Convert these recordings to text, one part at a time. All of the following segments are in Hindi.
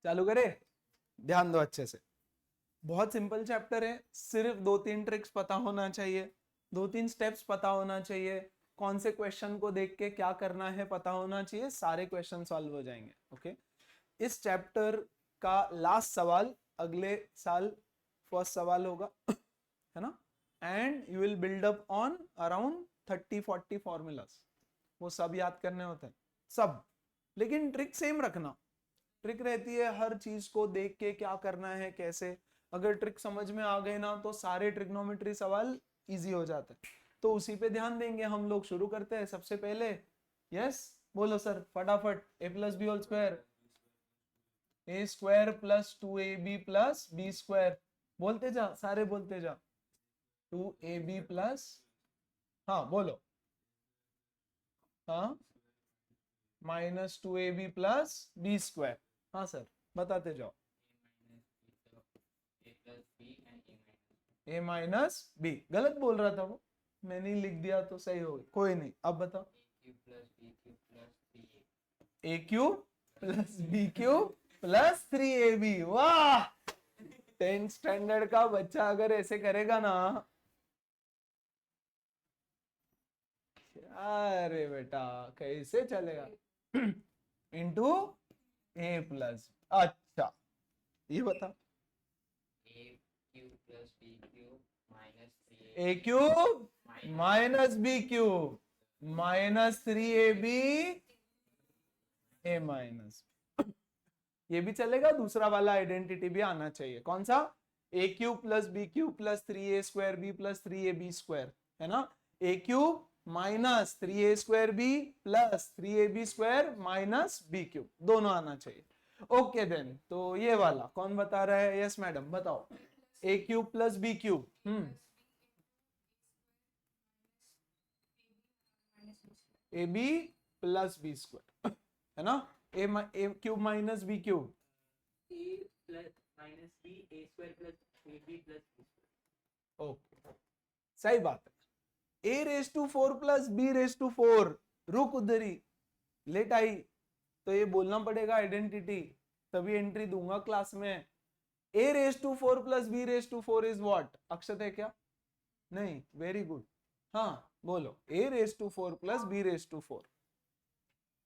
चालू करे, ध्यान दो अच्छे से। बहुत सिंपल चैप्टर है, सिर्फ 2-3 ट्रिक्स पता होना चाहिए, 2-3 स्टेप्स पता होना चाहिए, कौन से क्वेश्चन को देख के क्या करना है पता होना चाहिए, सारे क्वेश्चन सॉल्व हो जाएंगे। ओके, इस चैप्टर का लास्ट सवाल अगले साल फर्स्ट सवाल होगा, है ना। And you will build up on around 30-40 formulas, वो सब याद करने होते हैं सब, लेकिन ट्रिक सेम रखना। ट्रिक रहती है हर चीज को देख के क्या करना है कैसे, अगर ट्रिक समझ में आ गए ना तो सारे ट्रिग्नोमेट्री सवाल इजी हो जाते हैं। तो उसी पे ध्यान देंगे हम लोग। शुरू करते हैं सबसे पहले। यस बोलो सर फटाफट। A plus B whole square, A square plus 2ab plus B square, बोलते जा सारे बोलते जा। 2ab प्लस, हाँ बोलो, हाँ minus 2ab plus B square, हाँ सर बताते जाओ। ए माइनस बी, गलत बोल रहा था वो, मैंने लिख दिया तो सही हो गई, कोई नहीं। अब बताओ, A cube plus B cube plus 3ab। वाह, 10th स्टैंडर्ड का बच्चा अगर ऐसे करेगा ना, अरे बेटा कैसे चलेगा। इंटू ए प्लस, अच्छा ये बता, A cube minus B cube minus 3ab A minus, ये भी चलेगा। दूसरा वाला आइडेंटिटी भी आना चाहिए, कौन सा, A cube plus B cube plus 3a square B plus 3ab square, है ना। A cube minus 3a square B plus 3ab square minus B cube, दोनों आना चाहिए। ओके देन, तो ये वाला कौन बता रहा है, यस मैडम बताओ। A cube plus B cube, A B plus B square, है ना। A cube minus B cube, okay सही बात है। A raise to 4 plus B raise to 4, रुक उधर ही, लेट आई, तो ये बोलना पड़ेगा आइडेंटिटी, तभी एंट्री दूंगा क्लास में। A raise to 4 plus B raise to 4 is what, Akshat है क्या, नहीं, वेरी गुड, हाँ बोलो। A raise to 4 plus B raise to 4,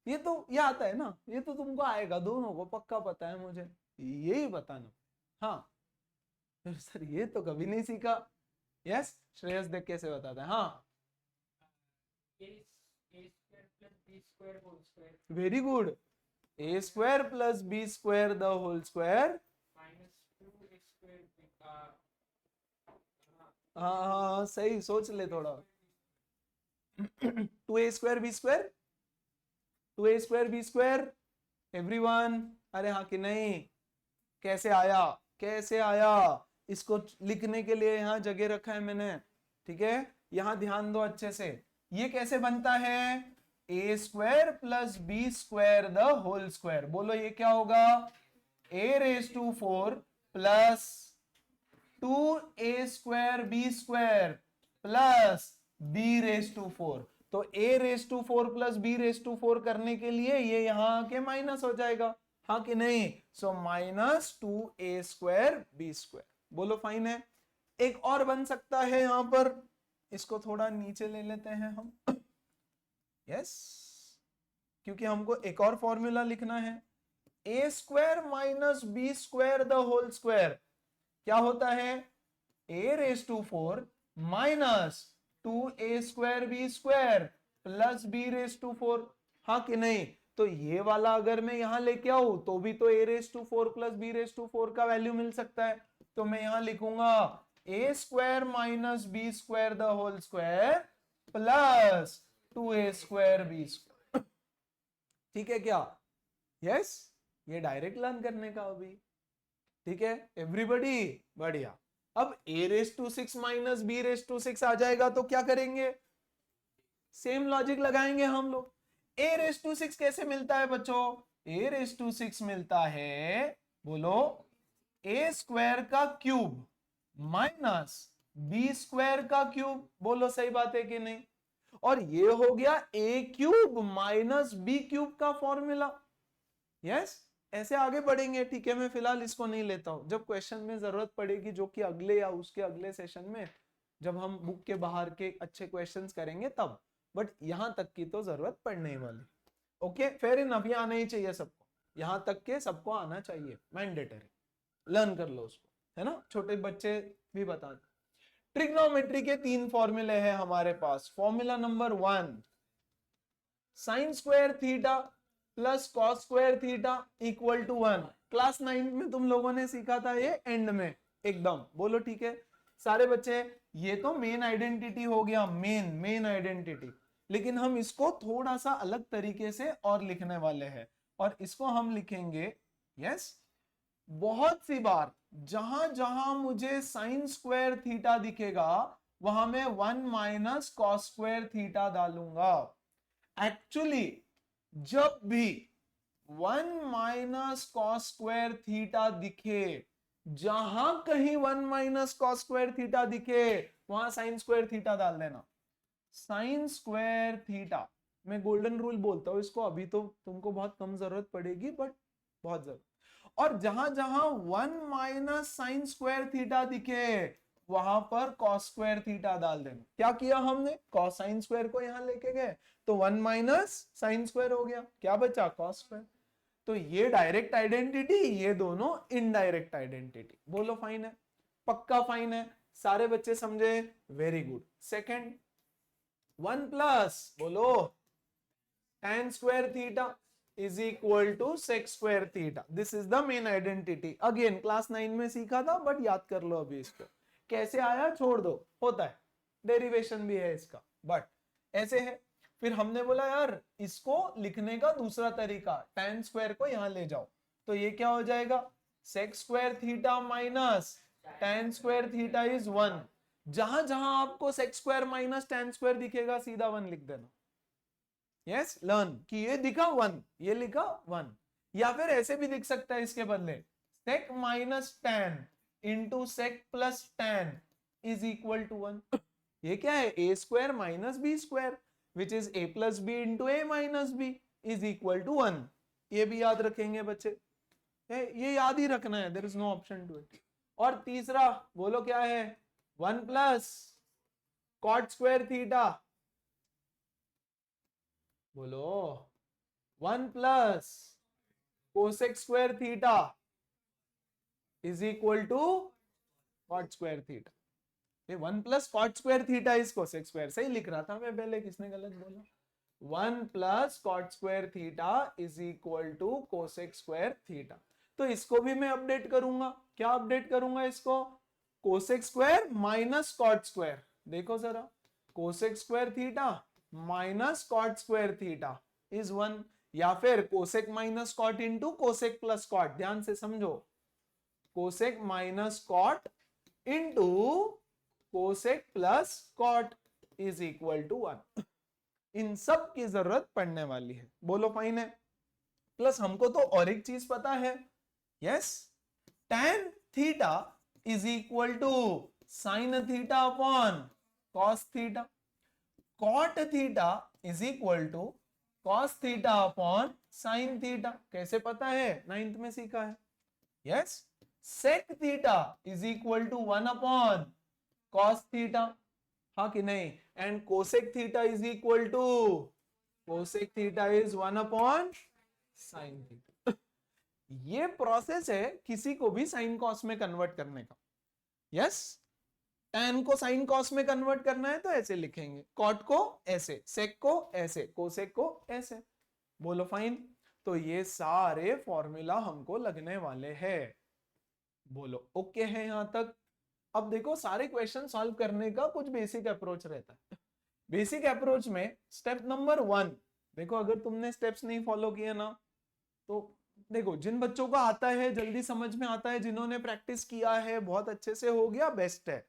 ये तो ये आता है ना, ये तो तुमको आएगा, दोनों को पक्का पता है मुझे, यही बताना। हाँ सर ये तो कभी नहीं सीखा। यस श्रेयस देख कैसे बताता है, हाँ very good, A square plus B square the whole square, हाँ हाँ सही, सोच ले थोड़ा। 2a square B square, 2a square B square, everyone, अरे हाँ कि नहीं, कैसे आया, कैसे आया, इसको लिखने के लिए यहाँ जगह रखा है मैंने, ठीक है। यहाँ ध्यान दो अच्छे से, ये कैसे बनता है, A square plus B square the whole square, बोलो ये क्या होगा, A raise to 4 plus 2a square B square plus B raise to 4, तो a raise to 4 plus B raise to 4 करने के लिए ये यहां आके माइनस हो जाएगा, हाँ कि नहीं। So minus 2a square B square, बोलो फाइन है। एक और बन सकता है यहां पर, इसको थोड़ा नीचे ले लेते हैं हम, यस क्योंकि हमको एक और फॉर्मूला लिखना है। A square minus B square the whole square क्या होता है, A raise to 4 minus 2a square B square plus B raise to 4, हाँ कि नहीं। तो ये वाला अगर मैं यहां लेके आऊं तो भी तो a raise to 4 plus B raise to 4 का वैल्यू मिल सकता है, तो मैं यहां लिखूंगा A square minus B square the whole square plus 2a square B square, ठीक है क्या, यस ये डायरेक्ट लर्न करने का अभी, ठीक है एवरीबॉडी, बढ़िया। अब a raise to 6 minus B raise to 6 आ जाएगा तो क्या करेंगे, सेम लॉजिक लगाएंगे हम लोग। a रेस टू 6 कैसे मिलता है बच्चों, a रेस टू 6 मिलता है, बोलो a स्क्वायर का क्यूब माइनस बी स्क्वायर का क्यूब, बोलो सही बात है कि नहीं। और ये हो गया a cube minus B cube का फॉर्मूला, यस ऐसे आगे बढ़ेंगे, ठीक है। मैं फिलहाल इसको नहीं लेता हूं, जब क्वेश्चन में जरूरत पड़ेगी, जो कि अगले या उसके अगले सेशन में जब हम बुक के बाहर के अच्छे क्वेश्चंस करेंगे तब, बट यहां तक की तो जरूरत पड़ने ही वाली। ओके, फेयर इनफ, ये आना ही चाहिए सबको, यहां तक के सबको आना चाहिए, मैंडेटरी, लर्न कर लो उसको, है ना। छोटे बच्चे भी बता दो। ट्रिग्नोमेट्री के 3 फॉर्मूले हैं हमारे पास। Formula number 1, sine square theta plus cos square theta equal to 1। Class 9 में तुम लोगों ने सीखा था ये, एंड में एकदम बोलो, ठीक है सारे बच्चे। ये तो मेन आइडेंटिटी हो गया, मेन आइडेंटिटी, लेकिन हम इसको थोड़ा सा अलग तरीके से और लिखने वाले हैं, और इसको हम लिखेंगे, यस, बहुत सी बार जहां जहां मुझे साइन स्क्वायर थीटा दिखेगा वहां मैं 1 माइनस कॉस स्क्वायर थीटा डालूंगा। एक्चुअली जब भी 1 माइनस कॉस स्क्वायर थीटा दिखे, जहां कहीं 1 माइनस कॉस स्क्वायर थीटा दिखे वहां साइन स्क्वायर थीटा डाल देना। साइन स्क्वायर थीटा, मैं गोल्डन रूल बोलता हूं इसको, अभी तो तुमको बहुत कम जरूरत पड़ेगी, बट बहुत जरूरत। और जहां जहां 1 माइनस साइन स्क्वायर थीटा दिखे वहां पर कॉस स्क्वायर थीटा डाल देना। क्या किया हमने, कॉस साइन स्क्वायर को यहां लेके गए तो 1 माइनस साइन स्क्वायर हो गया, क्या बचा, कॉस स्क्वायर। तो ये डायरेक्ट आइडेंटिटी, ये दोनों इनडायरेक्ट आइडेंटिटी। बोलो फाइन है, पक्का फाइन है, सारे बच्चे समझे, वेरी गुड। सेकंड, 1 प्लस बोलो tan square theta is equal to sec square theta. This is the main identity. Again class 9 में सीखा था, बट याद कर लो अभी इसको, कैसे आया छोड़ दो, होता है, डेरिवेशन भी है इसका, बट ऐसे है। फिर हमने बोला यार इसको लिखने का दूसरा तरीका, tan स्क्वायर को यहां ले जाओ, तो ये क्या हो जाएगा, sec square theta minus tan square theta is 1। जहां जहां आपको sec square minus tan square दिखेगा सीधा 1 लिख देना। यस, लर्न कि ये दिखा 1, ये लिखा 1, या फिर ऐसे भी लिख सकता है इसके बदले, sec minus tan into sec plus tan is equal to 1। ये क्या है, a square minus B square which is a plus B into A minus B is equal to 1। ये भी याद रखेंगे बच्चे, ये याद ही रखना है, there is no option to it. और तीसरा बोलो क्या है, 1 प्लस कॉट स्क्वायर थीटा, बोलो 1 plus cosec square theta is equal to cot square theta. ये 1 plus cot square theta is cosec square, सही लिख रहा था मैं पहले, किसने गलत बोला। 1 plus cot square theta is equal to cosec square theta. तो इसको भी मैं अपडेट करूंगा, क्या अपडेट करूंगा इसको, cosec square minus cot square. देखो जरा, cosec square theta minus cot square theta is 1, या फिर cosec minus cot into cosec plus cot. ध्यान से समझो, cosec minus cot into cosec plus cot is equal to 1। इन सब की जरूरत पड़ने वाली है, बोलो फाइन है। प्लस हमको तो और एक चीज पता है, yes, tan theta is equal to sine theta upon cos theta, cot theta is equal to cos theta upon sine theta. कैसे पता है, 9th में सीखा है। Yes, sec theta is equal to 1 upon cos theta, हाँ कि नहीं, and cosec theta is equal to cosec theta is 1 upon sine theta. ये प्रोसेस है किसी को भी साइन कॉस में कन्वर्ट करने का। यस, tan को साइन कॉस में कन्वर्ट करना है तो ऐसे लिखेंगे, कॉट को ऐसे, सेक को ऐसे, कोसेक को ऐसे। बोलो फाइन। तो ये सारे फॉर्मूला हमको लगने वाले हैं, बोलो ओके है यहां तक। अब देखो सारे क्वेश्चन सॉल्व करने का कुछ बेसिक अप्रोच रहता है। बेसिक अप्रोच में स्टेप नंबर 1, देखो अगर तुमने स्टेप्स नहीं फॉलो किए ना, तो देखो जिन बच्चों को आता है जल्दी समझ में आता है, जिन्होंने प्रैक्टिस किया है बहुत अच्छे से हो गया, बेस्ट है।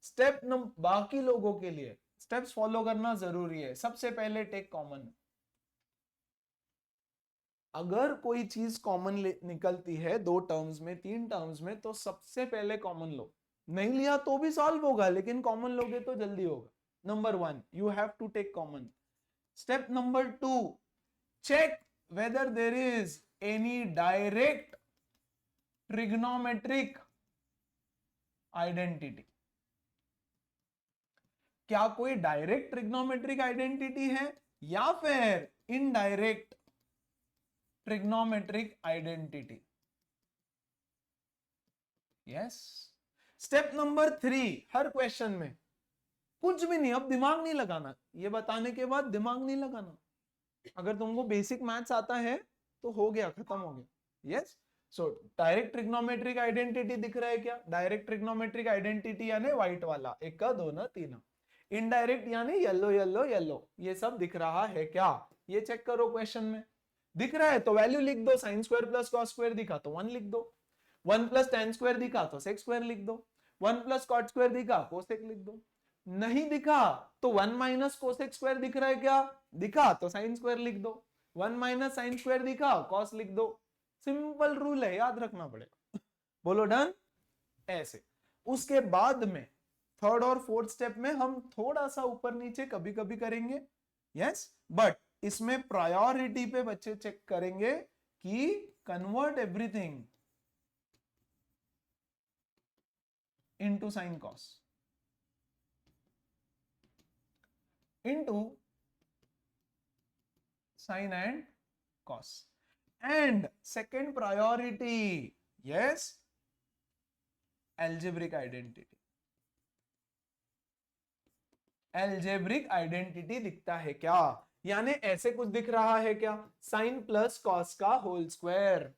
स्टेप नंबर, बाकी लोगों के लिए स्टेप्स फॉलो करना जरूरी है। सबसे पहले टेक कॉमन, अगर कोई चीज कॉमन निकलती है 2 टर्म्स में 3 टर्म्स में, तो सबसे पहले कॉमन लो। नहीं लिया तो भी सॉल्व होगा, लेकिन कॉमन लोगे तो जल्दी होगा। Number 1, you have to take common. Step number 2, check whether there is any direct trigonometric identity. क्या कोई डायरेक्ट ट्रिग्नोमेट्रिक आइडेंटिटी है या फिर indirect trigonometric identity? Yes. Step number 3, हर क्वेश्चन में कुछ भी नहीं, अब दिमाग नहीं लगाना, ये बताने के बाद दिमाग नहीं लगाना। अगर तुमको बेसिक मैथ्स आता है तो हो गया, खत्म हो गया। Yes. So direct trigonometric identity दिख रहा है क्या? डायरेक्ट ट्रिग्नोमेट्रिक आइडेंटिटी यानी व्हाइट वाला, एक का दो ना तीन। इनडायरेक्ट यानी येलो येलो येलो, ये सब दिख रहा है क्या? ये चेक करो क्वेश्चन में। दिख रहा है तो वैल्यू लिख दो, sign square plus cos square दिखा तो 1 लिख दो, 1 प्लस टेन स्क्वायर दिखा तो सेक स्क्वायर लिख दो, 1 प्लस कॉट स्क्वायर दिखा कोसेक लिख दो, नहीं दिखा तो 1 माइनस कोसेक स्क्वायर दिख रहा है क्या? दिखा तो साइन स्क्वायर लिख दो, 1 माइनस साइन स्क्वायर दिखा कॉस लिख दो। सिंपल रूल है, याद रखना पड़ेगा। बोलो डन। ऐसे उसके बाद में थर्ड और फोर्थ स्टेप में हम थोड़ा सा ऊपर नीचे कभी कभी करेंगे। यस, बट इसमें प्रायोरिटी पे बच्चे चेक करेंगे कि convert everything into sine cos, into sign and cos, and second priority, yes, algebraic identity. Algebraic identity दिखता है क्या? यानी ऐसे कुछ दिख रहा है क्या? साइन प्लस कॉस का whole square,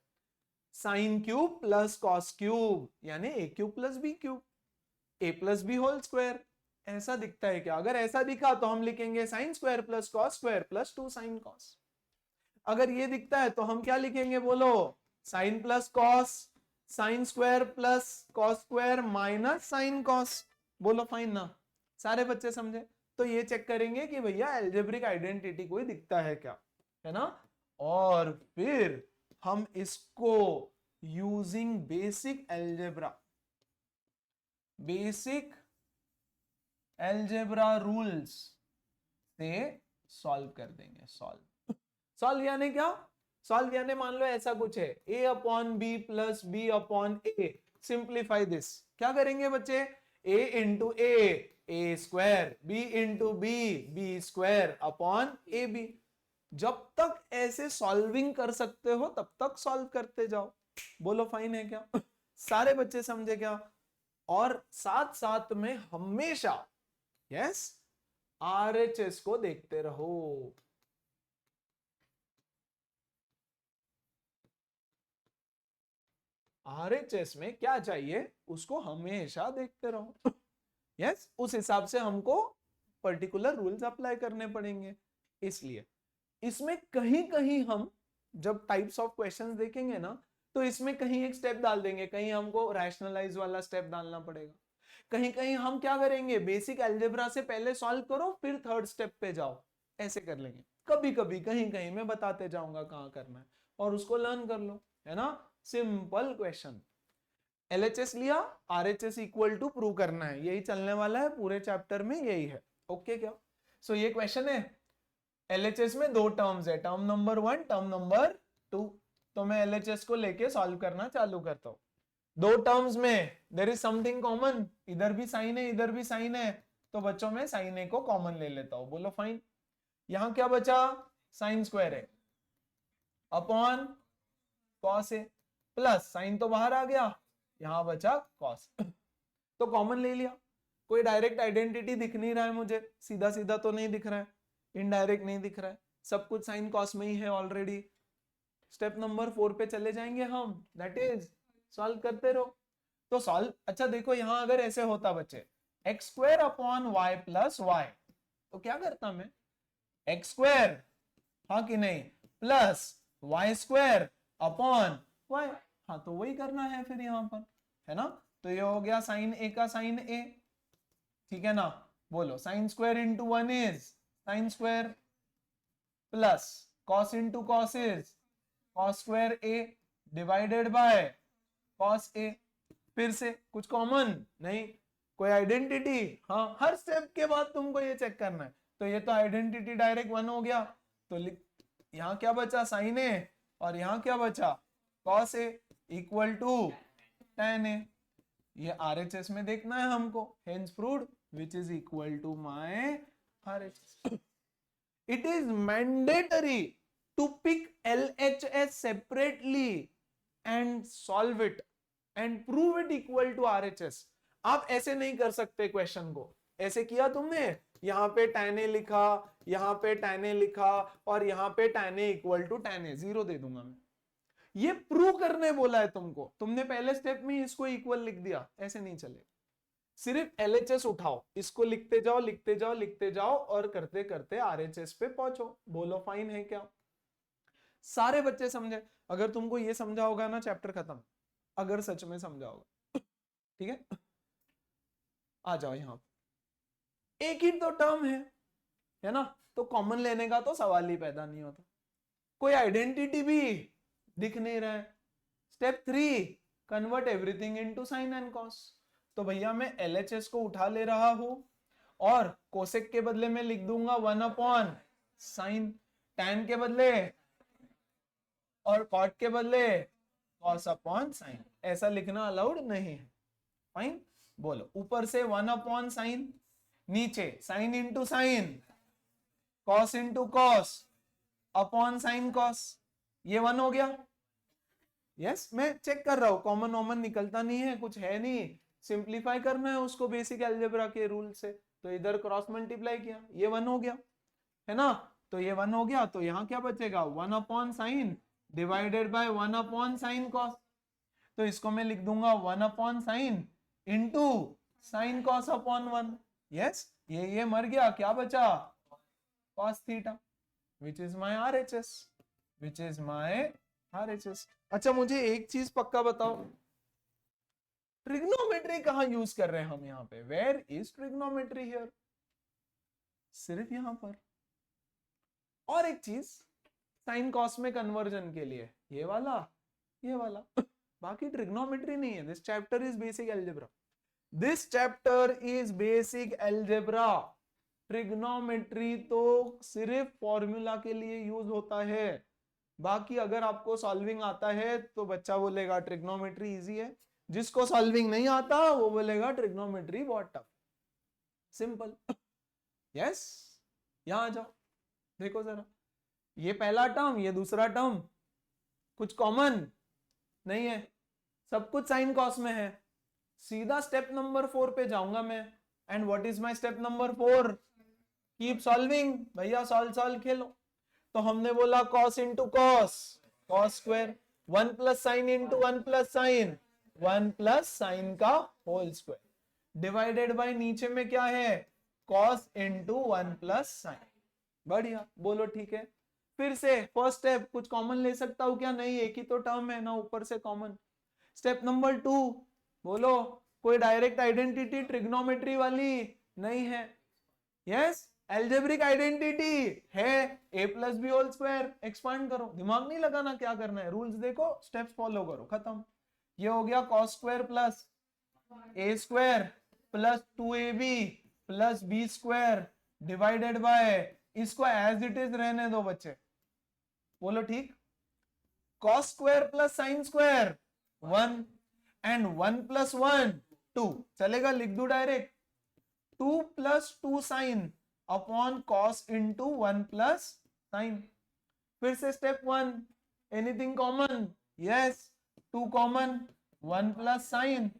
sine cube plus cos cube, यानी A cube plus B cube, A plus B whole square, ऐसा दिखता है क्या? अगर ऐसा दिखा तो हम लिखेंगे sine square plus cos square plus 2 sine cos. अगर ये दिखता है तो हम क्या लिखेंगे? बोलो, sine plus cos, sine square plus cos square minus sine cos. बोलो फाइन ना? सारे बच्चे समझे? तो ये चेक करेंगे कि भैया एल्जेब्रिक आइडेंटिटी कोई दिखता है क्या, है ना? और फिर हम इसको using basic algebra, basic algebra rules से सॉल्व कर देंगे। सॉल्व यानी क्या? सॉल्व यानी मान लो ऐसा कुछ है, a upon B plus B upon A, simplify this. क्या करेंगे बच्चे? a into A square, b into B square upon A B. जब तक ऐसे सॉल्विंग कर सकते हो तब तक सॉल्व करते जाओ। बोलो फाइन है क्या? सारे बच्चे समझे क्या? और साथ साथ में हमेशा यस आरएचएस को देखते रहो। आरएचएस में क्या चाहिए उसको हमेशा देखते रहो। यस, उस हिसाब से हमको पर्टिकुलर रूल्स अप्लाई करने पड़ेंगे। इसलिए इसमें कहीं कहीं हम जब टाइप्स ऑफ क्वेश्चंस देखेंगे ना, तो इसमें कहीं एक स्टेप डाल देंगे, कहीं हमको रैशनलाइज वाला स्टेप डालना पड़ेगा, कहीं कहीं हम क्या करेंगे, बेसिक अलजेब्रा से पहले सॉल्व करो फिर थर्ड स्टेप पे जाओ, ऐसे कर लेंगे। कभी कभी कहीं कहीं मैं बताते जाऊंगा कहां करना है, और उसको लर्न कर लो, है ना? Simple question. एलएचएस लिया, आरएचएस इक्वल टू प्रूव करना है, यही चलने वाला है पूरे चैप्टर में, यही है। ओके क्या? सो ये क्वेश्चन है, एलएचएस में दो टर्म्स है, टर्म नंबर 1, टर्म नंबर 2। तो मैं एलएचएस को लेके सॉल्व करना चालू करता हूं। दो टर्म्स में देयर इज समथिंग कॉमन, इधर भी साइन है इधर भी साइन है, तो बच्चों में साइन ए को कॉमन ले लेता हूं। बोलो फाइन। यहां क्या बचा? साइन स्क्वायर है upon cos A, plus sign तो बाहर आ गया, यहां बचा कॉस। तो कॉमन ले लिया। कोई डायरेक्ट आइडेंटिटी दिख नहीं रहा है मुझे, सीधा सीधा तो नहीं दिख रहा है, इनडायरेक्ट नहीं दिख रहा है, सब कुछ साइन कॉस में ही है ऑलरेडी। स्टेप नंबर 4 पे चले जाएंगे हम, दैट इज सॉल्व करते रहो। तो सॉल्व, अच्छा देखो यहां अगर ऐसे होता बच्चे, X square upon Y plus Y, तो क्या करता मैं? एक्स स्क्वायर, हाँ कि नहीं, plus Y square upon Y, हाँ तो वही करना है फिर यहां पर, है ना? तो ये हो गया साइन ए का साइन ए, ठीक है ना? बोलो, sine square into 1 is sine square, plus cos into cos is cos square A divided by cos A. फिर से कुछ कॉमन नहीं, कोई आइडेंटिटी, हाँ हर स्टेप के बाद तुमको ये चेक करना है। तो ये तो आइडेंटिटी डायरेक्ट 1 हो गया, तो यहाँ क्या बचा? साइन ए और यहां क्या बचा, cos a equal to tan a। ये RHS में देखना है हमको, hence proved, which is equal to my RHS. It is mandatory to pick LHS separately and solve it and prove it equal to RHS. आप ऐसे नहीं कर सकते क्वेश्चन को, ऐसे किया तुमने, यहाँ पे tan a लिखा, यहाँ पे tan a लिखा और यहाँ पे tan a equal to tan a, 0 दे दूंगा मैं। ये प्रूव करने बोला है तुमको, तुमने पहले स्टेप में इसको इक्वल लिख दिया, ऐसे नहीं चलेगा। सिर्फ LHS उठाओ, इसको लिखते जाओ लिखते जाओ लिखते जाओ और करते करते RHS पे पहुंचो। बोलो फाइन है क्या? सारे बच्चे समझे? अगर तुमको ये समझा होगा ना, चैप्टर खत्म, अगर सच में समझा होगा। ठीक है, आ जाओ यहां, एक ही तो टर्म है ना, तो कॉमन लेने का तो सवाल ही पैदा नहीं होता। कोई आइडेंटिटी भी दिख नहीं रहा है। Step 3, convert everything into sign and cos. तो भैया मैं LHS को उठा ले रहा हूं और कोसेक के बदले में लिख दूंगा 1 अपॉन साइन, टैन के बदले और कॉट के बदले कॉस अपॉन साइन। ऐसा लिखना अलाउड नहीं है। फाइन, बोलो ऊपर से 1 अपॉन साइन, नीचे sign into sign, cos into cos upon sine cos. ये 1 हो गया। यस, मैं चेक कर रहा हूं, कॉमन वॉमन निकलता नहीं है, कुछ है नहीं, सिंप्लीफाई करना है उसको बेसिक अलजेब्रा के रूल से, तो इधर क्रॉस मल्टीप्लाई किया, ये 1 हो गया, है ना। तो ये 1 हो गया, तो यहां क्या बचेगा, 1 upon sign divided by 1 upon sine cos. तो इसको मैं लिख दूंगा 1 upon sine into sign cos upon 1। Yes, ये मर गया, क्या बचा, cos theta, which is my RHS, which is my RHS। अच्छा मुझे एक चीज पक्का बताओ, ट्रिग्नोमेट्री कहां यूज कर रहे हैं हम यहाँ पे, वेयर इज ट्रिग्नोमेट्री हियर, सिर्फ यहां पर। और एक चीज, साइन कॉस में कन्वर्जन के लिए ये वाला ये वाला, बाकी ट्रिग्नोमेट्री नहीं है। This chapter is basic algebra, this chapter is basic algebra. Trigonometry तो सिर्फ फॉर्मूला के लिए यूज होता है, बाकी अगर आपको सॉल्विंग आता है तो बच्चा बोलेगा ट्रिग्नोमेट्री इजी है, जिसको सॉल्विंग नहीं आता वो बोलेगा ट्रिग्नोमेट्री बहुत टफ। सिंपल। यस, यहां आ जाओ, देखो जरा, ये पहला टर्म, ये दूसरा टर्म, कुछ कॉमन नहीं है, सब कुछ साइन कॉस में है। सीधा स्टेप नंबर 4 पे जाऊंगा मैं, and what is my step number 4, keep solving. भैया सॉल्व खेलो। तो हमने बोला cos into cos, cos square, 1 plus sine into 1 plus sign, 1 plus sign का होल स्क्वायर, डिवाइडेड बाय नीचे में क्या है, कॉस इंटू 1 प्लस साइन। बढ़िया, बोलो ठीक है। फिर से फर्स्ट स्टेप, कुछ कॉमन ले सकता हूं क्या, नहीं, एक ही तो टर्म है ना ऊपर से कॉमन। स्टेप नंबर 2, बोलो कोई डायरेक्ट आइडेंटिटी ट्रिग्नोमेट्री वाली नहीं है। यस, एल्जेब्रिक आइडेंटिटी है, a plus B whole square. Expand करो, दिमाग नहीं लगाना, क्या करना है, रूल्स देखो, स्टेप्स फॉलो करो, खत्म। ये हो गया cos square plus a square plus 2ab plus b square divided by, इसको एज इट इज रहने दो बच्चे, बोलो ठीक। Cos square plus sine square 1 and 1 plus 1 2, चलेगा, लिख दू direct, 2 plus 2 sign upon cos into 1 plus sign. फिर से step 1, anything common, yes, 2 common, 1 plus sine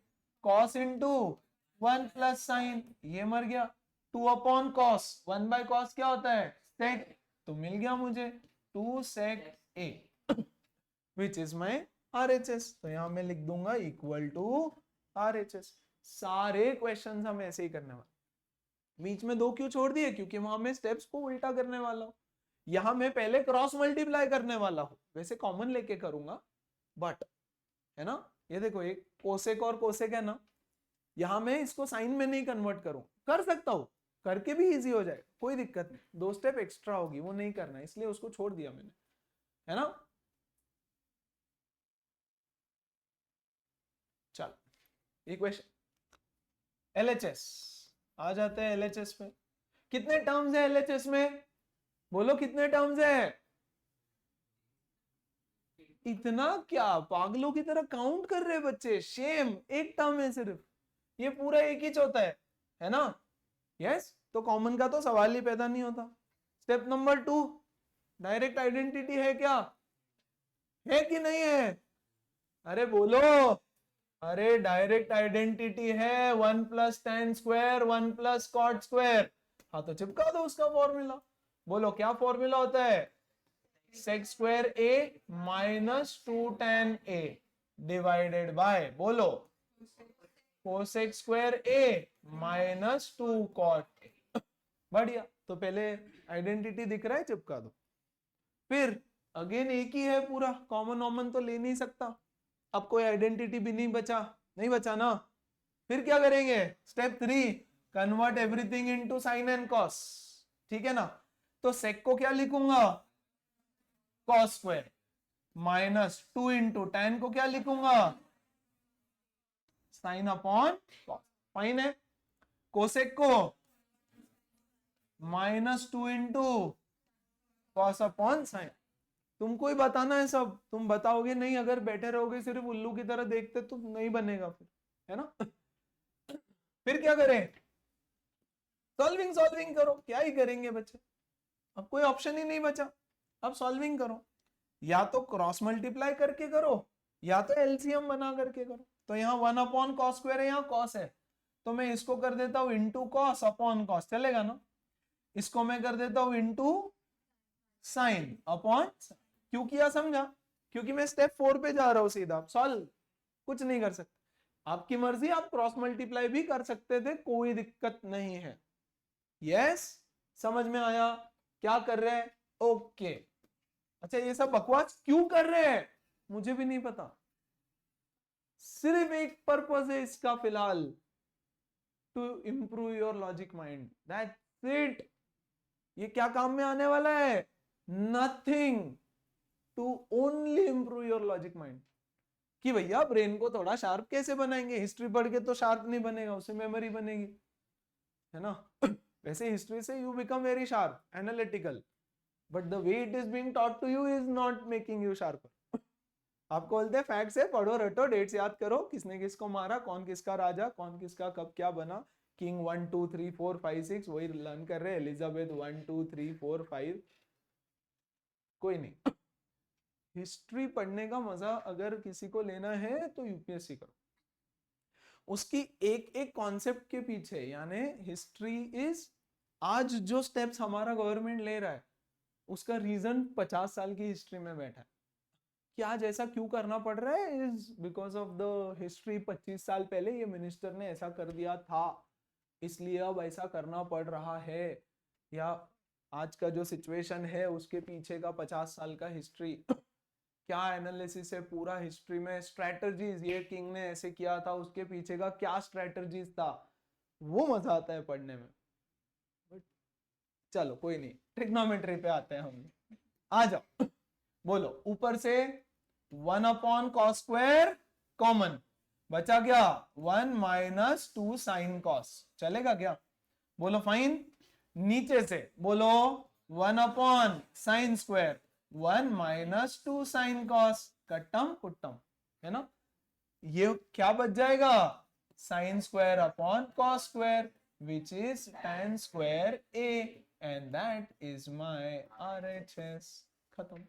cos into 1 plus sign, ये मर गया, 2 अपॉन कॉस, 1 बाय कॉस क्या होता है, सेक, तो मिल गया मुझे 2 सेक a, which is my RHS। तो यहां मैं लिख दूंगा इक्वल टू RHS। सारे क्वेश्चंस हम ऐसे ही करने वाले, बीच में 2 क्यों छोड़ दिए, क्योंकि वहां मैं स्टेप्स को उल्टा करने वाला हूं, यहां मैं पहले क्रॉस मल्टीप्लाई करने वाला हूं, वैसे कॉमन लेके करूंगा, बट है ना, ये देखो एक कोसेक और कोसेक है ना, यहां मैं इसको साइन में नहीं कन्वर्ट करूं, कर सकता हूं, करके भी इजी हो जाए, कोई दिक्कत नहीं, 2 स्टेप एक्स्ट्रा होगी, वो नहीं करना, इसलिए उसको छोड़ दिया मैंने, है ना। चलो, इक्वेशन LHS, आ जाते हैं LHS पे। कितने टर्म्स है LHS में, बोलो कितने टर्म्स है, इतना क्या पागलों की तरह काउंट कर रहे बच्चे, शेम। एक टर्म है सिर्फ, ये पूरा एक ही होता है ना। यस, तो कॉमन का तो सवाल ही पैदा नहीं होता। स्टेप नंबर 2, डायरेक्ट आइडेंटिटी है क्या, है कि नहीं है? अरे बोलो। अरे डायरेक्ट आइडेंटिटी है, 1 + tan स्क्वायर 1 + cot स्क्वायर। हाँ तो चिपका दो उसका फॉर्मूला। बोलो क्या फॉर्मूला होता है, sec square a minus 2 tan a divided by, बोलो cosec square a minus 2 cot a। बढ़िया, तो पहले आइडेंटिटी दिख रहा है, चिपका दो। फिर अगेन एक ही है पूरा, कॉमन ऑमन तो ले नहीं सकता, अब कोई आइडेंटिटी भी नहीं बचा ना। फिर क्या करेंगे, step 3, convert everything into sign and cos. ठीक है ना, तो सेक को क्या लिखूंगा, cos square, minus 2 into tan को क्या लिखूंगा, साइन अपॉन कॉस। फाइन है। कोसेक को -2 इंटू कॉस अपॉन साइन। तुमको ही बताना है सब, तुम बताओगे नहीं, अगर बैठे रहोगे सिर्फ उल्लू की तरह देखते तो नहीं बनेगा फिर, है ना। फिर क्या करें, सॉल्विंग करो, क्या ही करेंगे बच्चे, अब कोई ऑप्शन ही नहीं बचा, अब सॉल्विंग करो। या तो क्रॉस मल्टीप्लाई करके करो, या तो एलसीएम बना करके करो। तो यहाँ 1/cos स्क्वायर है, यहाँ cos है, तो मैं इसको कर देता हूं इंटू कॉस अपॉन कॉस, चलेगा ना। इसको मैं कर देता हूं इंटू साइन अपॉन, क्यों किया समझा, क्योंकि मैं स्टेप 4 पे जा रहा हूं सीधा, सॉल्व कुछ नहीं कर सकते, आपकी मर्जी, आप क्रॉस मल्टीप्लाई भी कर सकते थे, कोई दिक्कत नहीं है। यस, समझ में आया क्या कर रहे हैं, ओके। अच्छा ये सब बकवास क्यों कर रहे हैं मुझे भी नहीं पता, सिर्फ एक पर्पस है इसका फिलहाल, to improve your logic mind, that's it. ये क्या काम में आने वाला है, nothing, to only improve your logic mind. कि भैया ब्रेन को थोड़ा शार्प कैसे बनाएंगे, हिस्ट्री पढ़ के तो शार्प नहीं बनेगा, उससे मेमोरी बनेगी, है ना। वैसे हिस्ट्री से you become very sharp, analytical, but the way it is being taught to you is not making you sharper. आपको बोलते हैं फैक्ट से पढ़ो रटो, डेट्स याद करो, किसने किसको मारा, कौन किसका राजा, कौन किसका कब क्या बना, किंग 1 2 3 4 5 6, वही लर्न कर रहे हैं, एलिजाबेथ 1 2 3 4 5, कोई नहीं। हिस्ट्री पढ़ने का मजा अगर किसी को लेना है तो यूपीएससी करो, उसकी एक एक कॉन्सेप्ट के पीछे, यानी हिस्ट्री इज, आज जो स्टेप्स हमारा गवर्नमेंट ले रहा है उसका रीजन 50 साल की हिस्ट्री में बैठा है कि आज ऐसा क्यों करना पड़ रहा है, is because of the history. 25 साल पहले ये मिनिस्टर ने ऐसा कर दिया था, इसलिए अब ऐसा करना पड़ रहा है, या आज का जो सिचुएशन है उसके पीछे का 50 साल का हिस्ट्री क्या एनालिसिस है, पूरा हिस्ट्री में स्ट्रेटजीज, ये किंग ने ऐसे किया था, उसके पीछे का क्या स्ट्रेटजीज था, वो मजा आता है पढ़ने में। चलो कोई नहीं, ट्रिग्नोमेट्री पे आते हैं हम, आ जाओ। बोलो ऊपर से 1/cos स्क्वायर कॉमन, बचा क्या 1 - 2 sin cos, चलेगा क्या, बोलो फाइन। नीचे से बोलो 1/sin स्क्वायर 1 - 2 sin cos, कट्टम कुट्टम, है ना। ये क्या बच जाएगा, sin square upon cos square, which is tan square a, and that is my RHS, खत्म।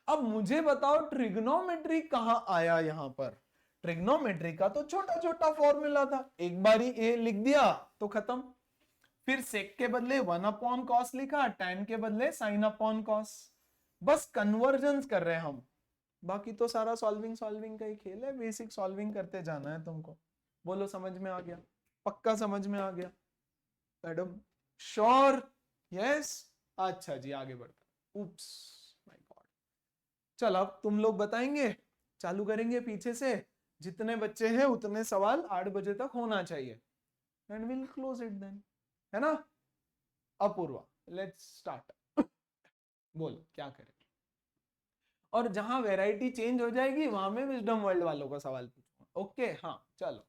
अब मुझे बताओ ट्रिग्नोमेट्री कहां आया यहां पर, ट्रिग्नोमेट्री का तो छोटा छोटा फॉर्मूला था, एक बारी ए लिख दिया तो खत्म। फिर सेक के बदले 1/cos लिखा, tan के बदले sin अपॉन cos, बस कन्वर्जन कर रहे हैं हम, बाकी तो सारा सॉल्विंग का ही खेल है, बेसिक सॉल्विंग करते जाना है तुमको। बोलो समझ में आ गया, पक्का समझ में आ गया मैडम, श्योर, यस। अच्छा जी आगे बढ़ते, उप्स माय गॉड। चल अब तुम लोग बताएंगे, चालू करेंगे पीछे से, जितने बच्चे हैं उतने सवाल 8 बजे तक होना चाहिए, and will close it then, है ना। अपूर्वा लेट्स स्टार्ट, बोलो क्या करें, और जहां वैरायटी चेंज हो जाएगी वहां में विजडम वर्ल्ड वालों का सवाल पूछूंगा, ओके हाँ चलो।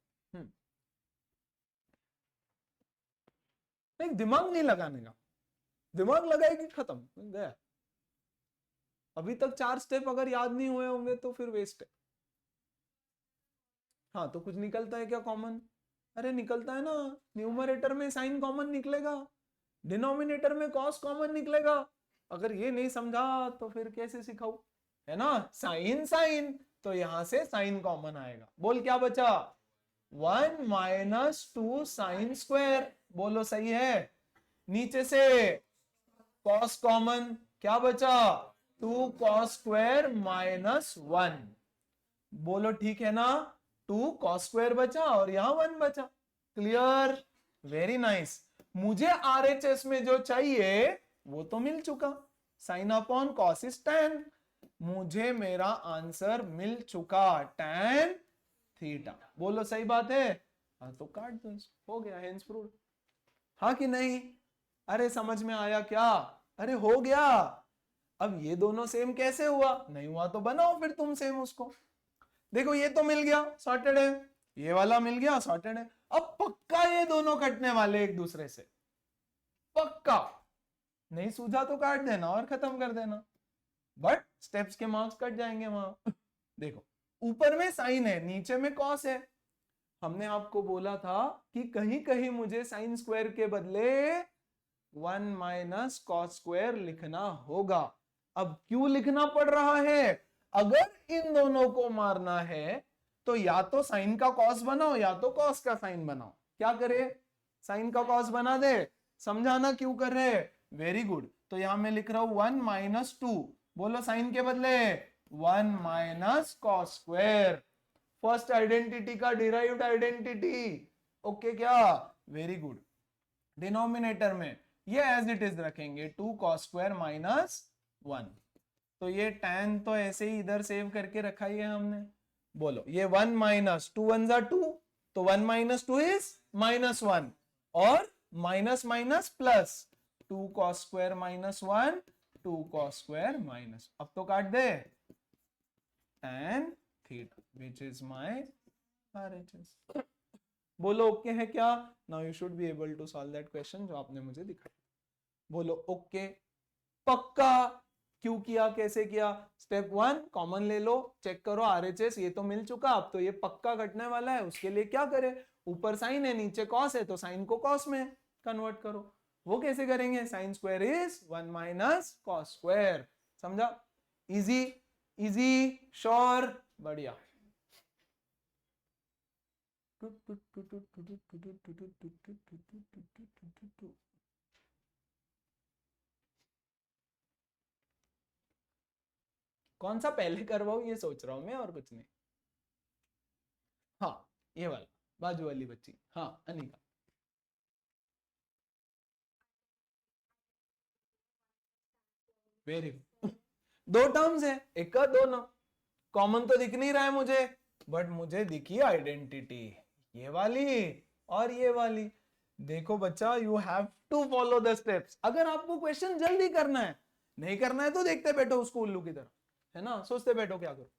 नहीं दिमाग नहीं लगाने का, दिमाग लगाएगी खत्म गया। अभी तक 4 स्टेप अगर याद नहीं हुए होंगे तो फिर वेस्ट है। हाँ तो कुछ निकलता है क्या कॉमन? अरे निकलता है ना, न्यूमरेटर में साइन कॉमन निकलेगा, डिनोमिनेटर में कॉस कॉमन निकलेगा। अगर ये नहीं समझा तो फिर कैसे सिखाऊं, है ना? साइन साइन, तो यहां से साइन कॉमन आएगा। बोल क्या बचा? 1 माइनस 2 साइन स्क्वायर, बोलो सही है। नीचे से कॉस कॉमन, क्या बचा? 2 कॉस स्क्वायर माइनस 1, बोलो ठीक है ना? 2 कॉस स्क्वायर बचा और यहां 1 बचा। क्लियर? Very nice. मुझे आरएचएस में जो चाहिए वो तो मिल चुका, sign upon cos is tan, मुझे मेरा आंसर मिल चुका, tan थीटा। बोलो सही बात है? हाँ तो काट दो, हो गया, हेंस प्रूव्ड। हाँ कि नहीं? अरे समझ में आया क्या? अरे हो गया। अब ये दोनों सेम कैसे हुआ? नहीं हुआ तो बनाओ फिर तुम सेम उसको। देखो ये तो मिल गया, सॉर्टेड है, ये वाला मिल गया, सॉर्टेड है। अब पक्का ये दोनों कटने वाले एक दूसरे से, पक्का। नहीं सूझा तो काट देना और खत्म कर देना, बट स्टेप्स के मार्क्स कट जाएंगे वहां। देखो ऊपर में साइन है, नीचे में कॉस है। हमने आपको बोला था कि कहीं कहीं मुझे साइन स्क्वायर के बदले 1 माइनस कॉस स्क्वायर लिखना होगा। अब क्यों लिखना पड़ रहा है? अगर इन दोनों को मारना है तो या तो साइन का कॉस बनाओ या तो कॉस का साइन बनाओ। क्या करे? साइन का कॉस बना दे। समझाना क्यों कर रहे? Very good. तो यहां मैं लिख रहा हूं 1 माइनस 2, बोलो साइन के बदले 1 minus cos square. First identity का डिराइव्ड आइडेंटिटी। ओके क्या? Very good. डिनोमिनेटर में ये एज इट इज रखेंगे, 2 कॉस स्क्वायर माइनस 1। तो ये tan तो ऐसे ही इधर सेव करके रखा ही है हमने। बोलो ये 1 माइनस 2 1 जा 2, तो 1 माइनस 2 इज माइनस 1, और minus minus plus, 2 cos square minus 1, 2 cos square minus, अब तो काट दे, tan theta which is my RHS। बोलो ओके है क्या? Now you should be able to solve that question जो आपने मुझे दिखाया। बोलो ओके, पक्का। क्यों किया, कैसे किया? स्टेप 1 कॉमन ले लो, चेक करो आरएचएस, ये तो मिल चुका, अब तो ये पक्का कटने वाला है। उसके लिए क्या करें? ऊपर साइन है नीचे कॉस है, तो साइन को कॉस में कन्वर्ट करो। वो कैसे करेंगे? Sign square is 1 minus cos square. समझा? इजी, इजी, श्योर, बढ़िया। कौन सा पहले करवाऊं ये सोच रहा हूं मैं, और कुछ नहीं। हाँ ये वाला, बाजू वाली बच्ची, हाँ अनिका। Very good. दो टर्म्स है, एक का दो ना, कॉमन तो दिख नहीं रहा है मुझे, बट मुझे दिखी आइडेंटिटी, ये वाली और ये वाली। देखो बच्चा, you have to follow the steps. अगर आपको क्वेश्चन जल्दी करना है, नहीं करना है तो देखते बैठो उसको उल्लू की तरह, है ना, सोचते बैठो क्या करो।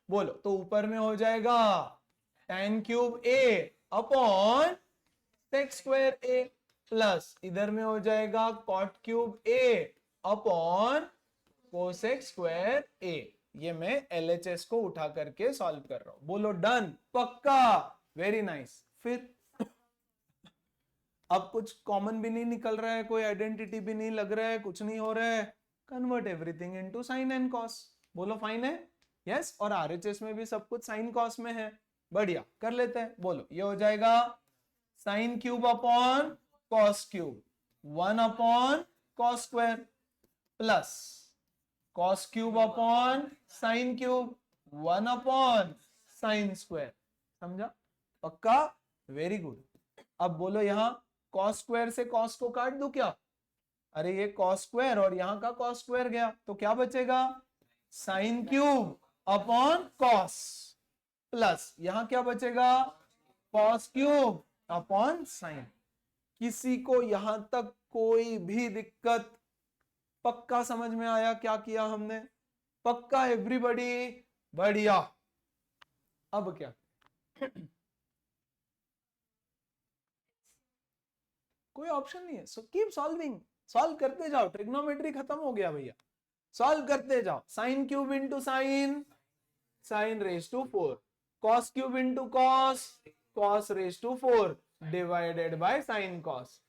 बोलो, तो ऊपर में हो जाएगा tan cube a upon sec square a, plus इधर में हो जाएगा cot cube a upon cosec square a। ये मैं LHS को उठा करके सॉल्व कर रहा हूं। बोलो डन, पक्का, वेरी नाइस। फिर अब कुछ कॉमन भी नहीं निकल रहा है, कोई आइडेंटिटी भी नहीं लग रहा है, कुछ नहीं हो रहा है, convert everything into sign and cos. बोलो फाइन है? यस, और आरएचएस में भी सब कुछ साइन कॉस में है। बढ़िया, कर लेते हैं। बोलो, ये हो जाएगा sign cube upon cos cube, 1 upon cos square, plus cos cube upon sine cube, 1 upon sine square. समझा? पक्का? Very good. अब बोलो, यहां कॉस स्क्वायर से कॉस को काट दूं क्या? अरे ये कॉस स्क्वायर और यहां का कॉस स्क्वायर गया, तो क्या बचेगा? Sign cube upon cos, plus यहां क्या बचेगा? Cos cube upon sine. किसी को यहां तक कोई भी दिक्कत? पक्का समझ में आया क्या किया हमने? पक्का एवरीबॉडी? बढ़िया। अब क्या? कोई ऑप्शन नहीं है, सो कीप सॉल्विंग, सॉल्व करते जाओ। ट्रिग्नोमेट्री खत्म हो गया भैया, सॉल्व करते जाओ। Sine cube into sine, sine raise to 4, cos cube into cos, cos raise to 4 divided by sine cos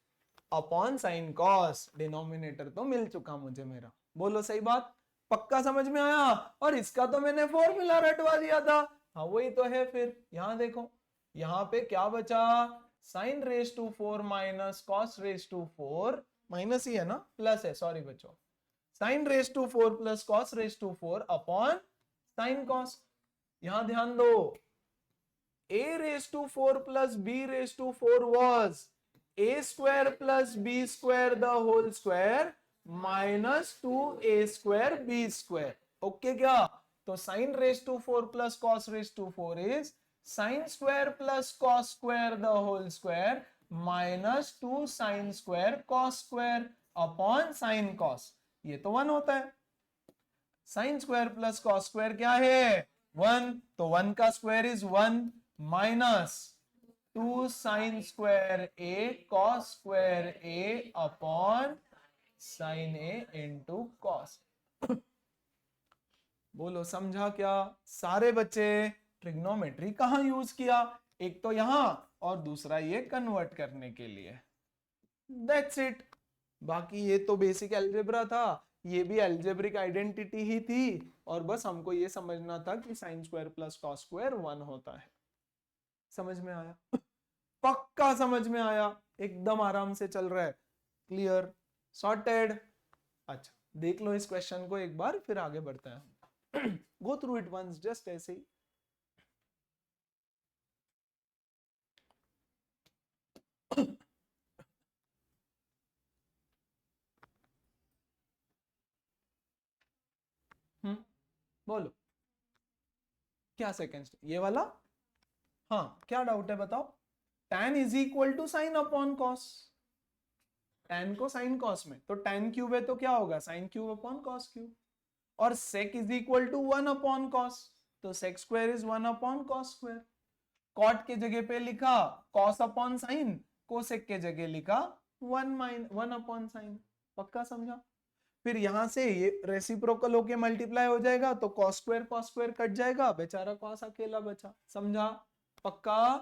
upon sine cos. Denominator तो मिल चुका मुझे मेरा। बोलो सही बात, पक्का समझ में आया? और इसका तो मैंने फॉर्मूला रटवा दिया था। हाँ वही तो है। फिर यहां देखो, यहां पे क्या बचा, sine raise to 4 minus cos raise to 4, minus ही है ना, प्लस है, सॉरी बच्चों, sine raise to 4 plus cos raise to 4 upon sine cos. यहां ध्यान दो, a raised to 4 plus b raised to 4 was a square plus b square the whole square minus 2a square b square. Okay क्या? तो sin raised to 4 plus cos raised to 4 is sin square plus cos square the whole square minus 2 sin square cos square upon sin cos. ये तो 1 होता है। Sign square plus cos square क्या है? 1, तो 1 का square is 1 minus 2 sine square A cos square A upon sine A into cos. बोलो समझा क्या सारे बच्चे? ट्रिग्नोमेट्री कहां यूज किया? एक तो यहां और दूसरा ये कन्वर्ट करने के लिए। That's it. बाकी ये तो बेसिक अलजेब्रा था, ये भी अलजेब्रिक आइडेंटिटी ही थी, और बस हमको ये समझना था कि sign square plus cos square 1 होता है। समझ में आया? पक्का समझ में आया? एकदम आराम से चल रहा है। क्लियर? सॉर्टेड? अच्छा देख लो इस क्वेश्चन को एक बार, फिर आगे बढ़ते हैं। Go through it once, just ऐसे ही। बोलो क्या सेकेंड, ये वाला? हाँ क्या डाउट है बताओ? tan is equal to sine upon cos. tan को साइन कॉस में, तो tan क्यूब है तो क्या होगा? Sine cube upon cos cube. और sec is equal to 1 upon cos, तो sec square is 1 upon cos square. Cot के जगह पे लिखा कॉस अपॉन साइन, कोसेक के जगह लिखा 1 अपॉन साइन। पक्का समझा? फिर यहां से ये रेसिप्रोकल होके मल्टीप्लाई हो जाएगा, तो कॉस स्क्वायर कट जाएगा, बेचारा कॉस अकेला बचा। समझा? पक्का?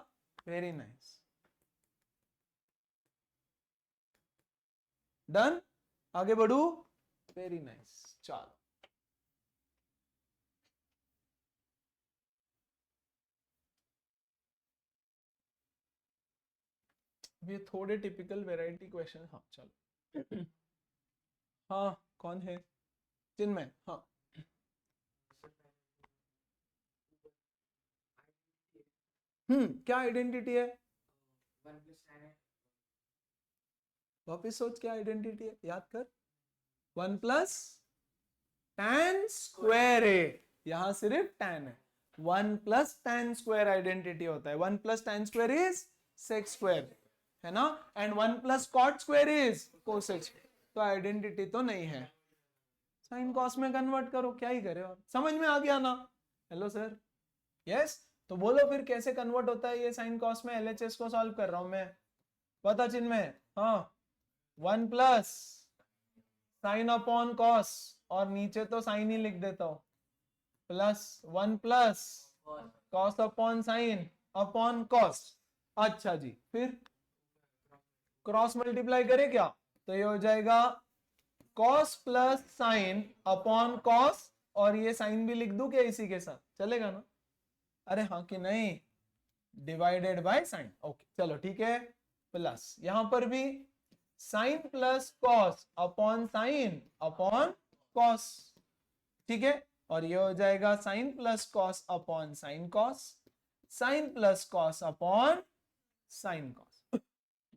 Very nice. डन? आगे बढ़ू? Very nice. चलो ये थोड़े टिपिकल वैरायटी क्वेश्चन। हाँ चलो। हाँ कौन है? चिन्मय। हाँ क्या आइडेंटिटी है? वापिस सोच, क्या आइडेंटिटी है, याद कर। 1 प्लस tan स्क्वायर है, यहां सिर्फ tan है। 1 प्लस tan स्क्वायर आइडेंटिटी होता है। 1 plus tan square is sec square, है ना? And 1 plus cot square is cosec। तो आइडेंटिटी तो नहीं है। साइन कॉस में कन्वर्ट करो, क्या ही करे। और समझ में आ गया ना? Hello sir. यस। तो बोलो फिर कैसे कन्वर्ट होता है ये साइन कॉस में? एलएचएस को सॉल्व कर रहा हूं मैं, पता चिन्मय? हाँ 1 प्लस साइन अपॉन कॉस, और नीचे तो साइन ही लिख देता हूं, plus 1 plus cos upon sine upon cos. अच्छा जी, फिर क्रॉस मल्टीप्लाई करें क्या? तो ये हो जाएगा cos plus sine upon cos, और ये साइन भी लिख दूं क्या इसी के साथ? चलेगा ना? अरे हाँ कि नहीं? Divided by sign. ओके चलो ठीक है। प्लस यहां पर भी sine plus cos upon sine upon cos, ठीक है। और ये हो जाएगा sine plus cos upon sine cos, sine plus cos upon sine cos.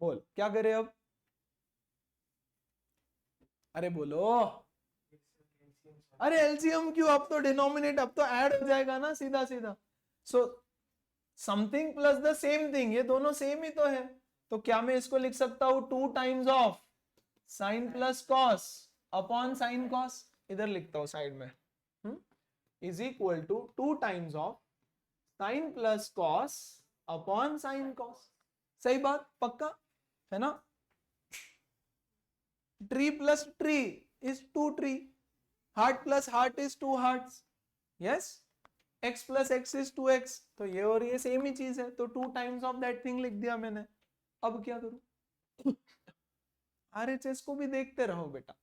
बोल क्या करे अब? अरे बोलो। अरे एलसीएम क्यों? अब तो डिनोमिनेट, अब तो ऐड हो जाएगा ना सीधा सीधा। So something plus the same thing, ये दोनों सेम ही तो है। तो क्या मैं इसको लिख सकता हूं 2 times of sine plus cos upon sine cos? इधर लिखता हूं साइड में, is equal to 2 times of sine plus cos upon sine cos. सही बात? पक्का है ना? Tree plus tree is 2 tree, heart plus heart is 2 hearts, yes, x plus x is 2x, तो ये और ये सेम ही चीज है, तो 2 टाइम्स ऑफ दैट थिंग लिख दिया मैंने। अब क्या करूं? RHS को भी देखते रहो बेटा।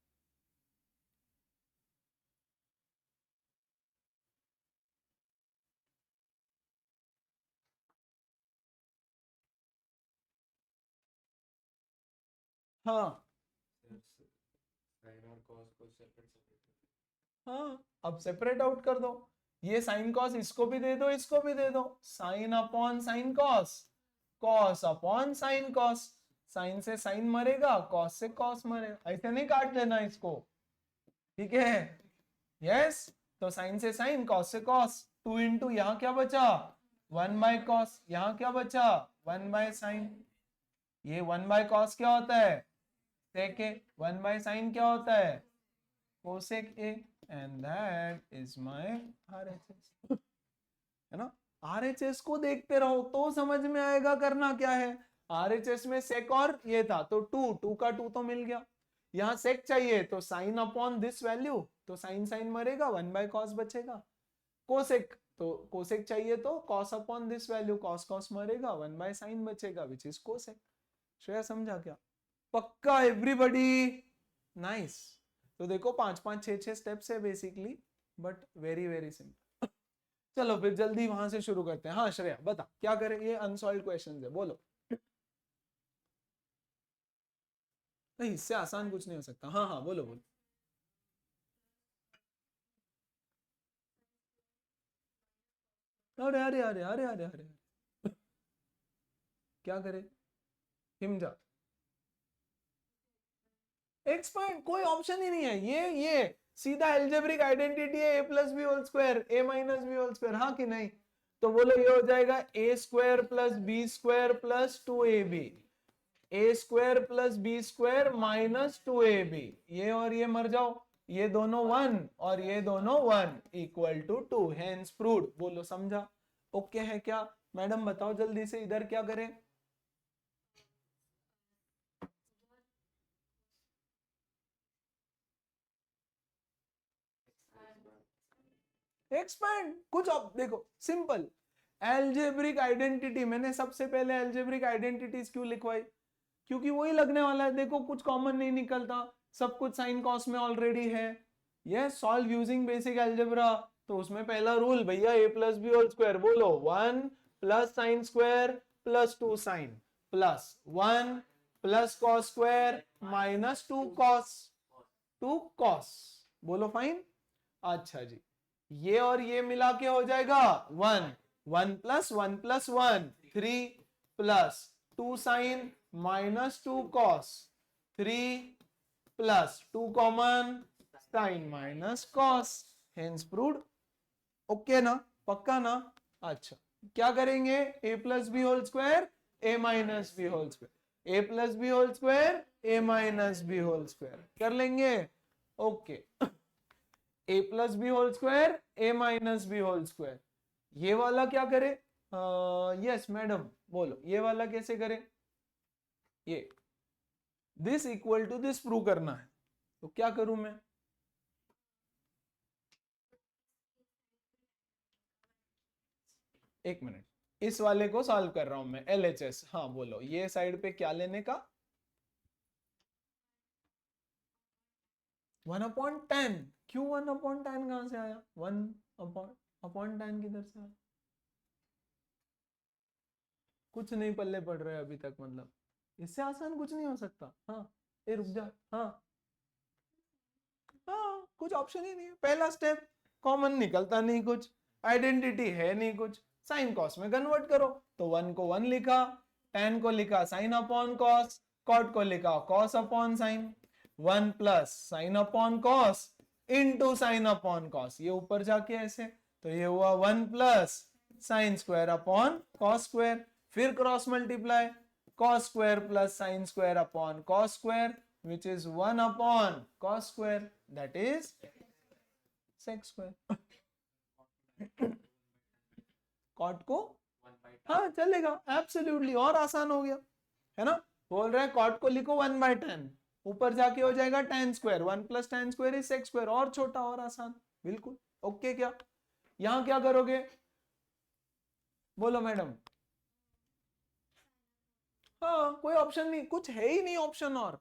हाँ हाँ, अब सेपरेट आउट कर दो, ये साइन कॉस इसको भी दे दो, इसको भी दे दो, sine upon sine cos, cos upon sine cos, sine से साइन मरेगा, कॉस से कॉस मरेगा, ऐसे नहीं काट लेना इसको, ठीक है, यस। तो साइन से साइन, कॉस से कॉस, 2 इंटू यहाँ क्या बचा 1 बाय कॉस, यहाँ क्या बचा 1 बाय साइन, ये 1 बाय कॉस क्या होता है सेक ए, 1 बाय साइन क्या होता है cosec A, and that is my RHS, है ना। RHS को देखते रहो तो समझ में आएगा करना क्या है। RHS में सेक और ये था तो 2 का 2 तो मिल गया, यहाँ सेक चाहिए तो साइन अपॉन दिस वैल्यू, तो साइन साइन मरेगा 1 बाय कॉस बचेगा, कोसेक तो कोसेक चाहिए तो cos upon this value, cos cos मरेगा 1 बाय साइन बचेगा विच इज कोसेक। श्रेया समझा क्या? पक्का एवरीबॉडी? नाइस। तो देखो 5 6 स्टेप्स है basically, but very very simple. चलो फिर जल्दी वहां से शुरू करते हैं। हाँ श्रेया बता क्या करें, ये अनसॉल्व्ड क्वेश्चंस है, बोलो। नहीं इससे आसान कुछ नहीं हो सकता। हाँ हाँ बोलो बोलो। अरे अरे अरे अरे अरे अरे क्या करे हिमजा, एक्सपांड कोई ऑप्शन ही नहीं है, ये सीधा एल्जेब्रिक आइडेंटिटी है, A plus B whole square A minus B whole square, हाँ कि नहीं? तो बोलो ये हो जाएगा A square plus B square plus 2ab, A square plus B square minus 2ab, ये और ये मर जाओ, ये दोनों 1 और ये दोनों 1 इक्वल टू 2, हेंस प्रूव्ड। बोलो समझा? ओके है क्या? मैडम बताओ जल्दी से इधर क्या करें? एक्सपैंड कुछ देखो सिंपल, एल्जेब्रिक आइडेंटिटी, मैंने सबसे पहले एल्जेब्रिक आइडेंटिटीज क्यों लिखवाई? क्योंकि वही लगने वाला है, देखो कुछ कॉमन नहीं निकलता, सब कुछ साइन कॉस में ऑलरेडी है, ये सॉल्व यूजिंग बेसिक एल्जेब्रा, तो उसमें पहला रूल भैया a plus B whole square, बोलो 1 plus sine square plus 2 sine plus 1 plus cos square minus 2 cos, 2 cos, बोलो फाइन। अच्छा जी, ये और ये मिला के हो जाएगा 1, 1 plus 1 plus 1 3 plus 2 sine minus 2 cos, 3 plus 2 common sine minus cos, hence proved. Okay ना, पक्का ना? अच्छा क्या करेंगे, a plus B whole square A minus B whole square, ए प्लस बी होल स्क्वायर ए माइनस बी होल स्क्वायर कर लेंगे। Okay a plus B whole square A minus B whole square, ये वाला क्या करे? यस मैडम बोलो, ये वाला कैसे करे? ये this equal to this prove करना है, तो क्या करूं मैं? एक मिनट, इस वाले को सॉल्व कर रहा हूं मैं, LHS। हाँ बोलो, ये साइड पे क्या लेने का? 1/10, क्यों 1/10 कहां से आया? 1/10 किधर से आया? कुछ नहीं पल्ले पड़ रहा है अभी तक, मतलब इससे आसान कुछ नहीं हो सकता। हाँ ए रुक जा, हाँ हाँ कुछ ऑप्शन ही नहीं है, पहला स्टेप, कॉमन निकलता नहीं कुछ, आइडेंटिटी है नहीं कुछ, साइन कॉस में कन्वर्ट करो, तो 1 को 1 लिखा, tan को लिखा साइन अपॉन कॉस, कॉट को लिखा cos upon sine, 1 plus sine upon cos into sine upon cos, ये ऊपर जाके ऐसे, तो ये हुआ 1 plus sine square upon cos square, फिर cross multiply, cos square plus sin square upon cos square, which is 1 upon cos square, that is sec square। cot को हाँ चलेगा एब्सोल्युटली, और आसान हो गया है ना। बोल रहे हैं cot को लिखो 1/10, ऊपर जाके हो जाएगा tan square, 1 plus tan square is sec square, और छोटा और आसान, बिल्कुल ओके। क्या यहां क्या करोगे, बोलो मैडम। हाँ कोई ऑप्शन नहीं, कुछ है ही नहीं ऑप्शन। और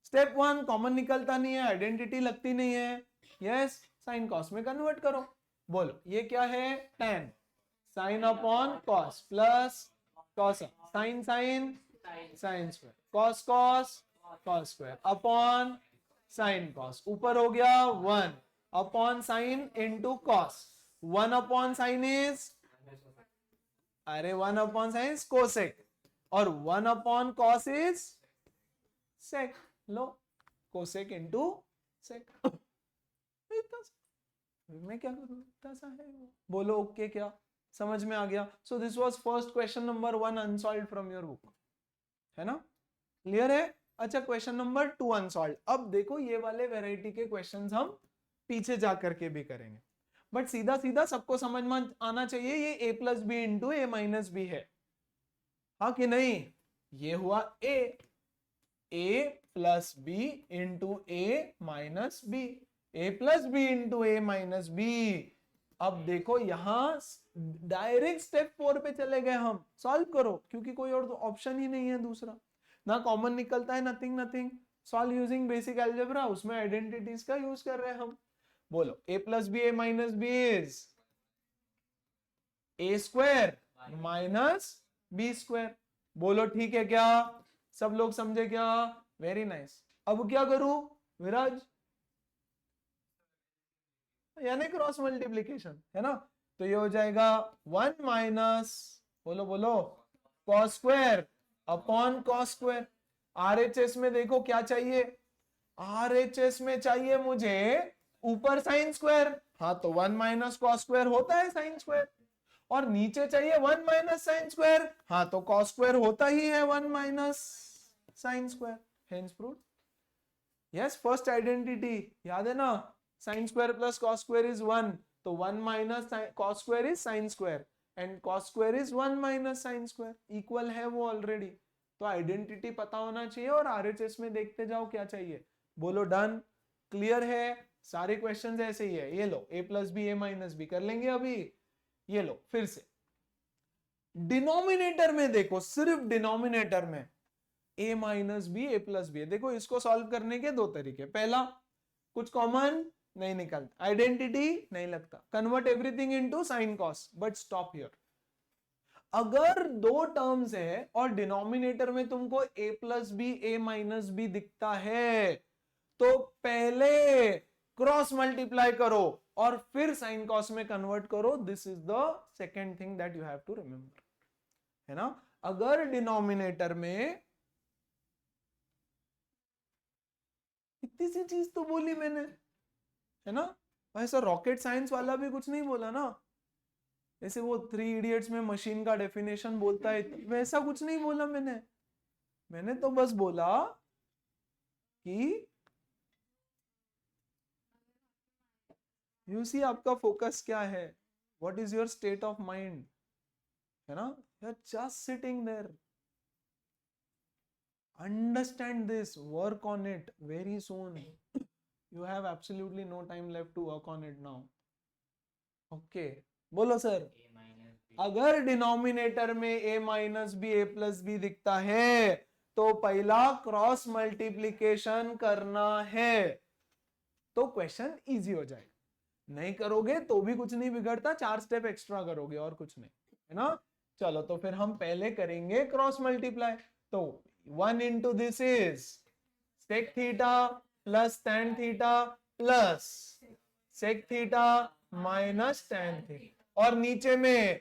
स्टेप 1 कॉमन निकलता नहीं है, आइडेंटिटी लगती नहीं है, यस साइन कॉस में कन्वर्ट करो। बोलो ये क्या है, tan sine upon cos plus cos sine sine sine square cos cos cos square upon sine cos, ऊपर हो गया 1 upon sine into cos, 1 upon sine is, अरे 1 अपॉन साइन इज कोसेक, और 1 अपॉन कॉस इज सेक, लो कोसेक इंटू सेक। मैं क्या करूं, इतना सा है वो। बोलो ओके क्या समझ में आ गया। So this was first question number 1 unsolved from your book, है ना, क्लियर है। अच्छा क्वेश्चन नंबर 2 अनसॉल्व्ड। अब देखो ये वाले वैरायटी के क्वेश्चंस हम पीछे जा करके भी करेंगे, बट सीधा सीधा सबको समझ में आना चाहिए ये a plus B into A minus b है, हाँ कि नहीं। ये हुआ a plus B into A minus b, a plus B into A minus b. अब देखो यहां डायरेक्ट स्टेप 4 पे चले गए हम, सॉल्व करो, क्योंकि कोई और ऑप्शन ही नहीं है दूसरा, ना कॉमन निकलता है, nothing nothing. Solve using basic algebra, उसमें आइडेंटिटीज का यूज कर रहे हैं हम। बोलो a plus B A minus B is a square minus B square. बोलो ठीक है क्या, सब लोग समझे क्या, वेरी नाइस। अब क्या करूं विराज, यानी क्रॉस मल्टीप्लीकेशन है ना, तो ये हो जाएगा 1 माइनस, बोलो बोलो, cos square upon cos square. RHS में देखो क्या चाहिए, आरएचएस में चाहिए मुझे ऊपर साइन स्क्वायर, हाँ तो 1 माइनस कॉस स्क्वायर होता है साइन स्क्वायर, और नीचे चाहिए 1 माइनस साइन स्क्वायर, हाँ तो कॉस स्क्वायर होता ही है 1 minus sine square, hence proved. Yes first identity याद है ना, sign square plus cos square is 1, तो 1 minus cos square is sine square and cos square is 1 minus sine square, equal है वो ऑलरेडी। तो आइडेंटिटी पता होना चाहिए और आरएचएस में देखते जाओ क्या चाहिए। बोलो डन, क्लियर है, सारे क्वेश्चंस ऐसे ही है। ये लो a plus B A minus b कर लेंगे अभी। ये लो फिर से डिनोमिनेटर में देखो, सिर्फ डिनोमिनेटर में a minus b a plus b, देखो इसको सॉल्व करने के दो तरीके। पहला, कुछ कॉमन नहीं निकलता, आइडेंटिटी नहीं लगता, convert everything into sine cos, but stop here. अगर दो टर्म्स है और डिनोमिनेटर में तुमको a plus B A minus b दिखता है, तो पहले क्रॉस मल्टीप्लाई करो और फिर साइन कॉस में कन्वर्ट करो। This is the second thing that you have to remember, है ना। अगर डिनोमिनेटर में, इतनी सी चीज तो बोली मैंने, है ना, ऐसा रॉकेट साइंस वाला भी कुछ नहीं बोला ना, जैसे वो 3 इडियट्स में मशीन का डेफिनेशन बोलता है, वैसा कुछ नहीं बोला मैंने। मैंने तो बस बोला कि यूसी आपका फोकस क्या है, what is your state of mind, है ना, you are just sitting there. Understand this, work on it very soon. You have absolutely no time left to work on it now. Okay, बोलो सर। अगर डिनोमिनेटर में a minus b a plus b दिखता है तो पहला क्रॉस मल्टीप्लीकेशन करना है, तो क्वेश्चन इजी हो जाएगा। नहीं करोगे तो भी कुछ नहीं बिगड़ता, 4 स्टेप एक्स्ट्रा करोगे और कुछ नहीं, है ना। चलो तो फिर हम पहले करेंगे क्रॉस मल्टीप्लाई। तो 1 into this is sec theta plus tan theta plus sec theta minus tan theta, और नीचे में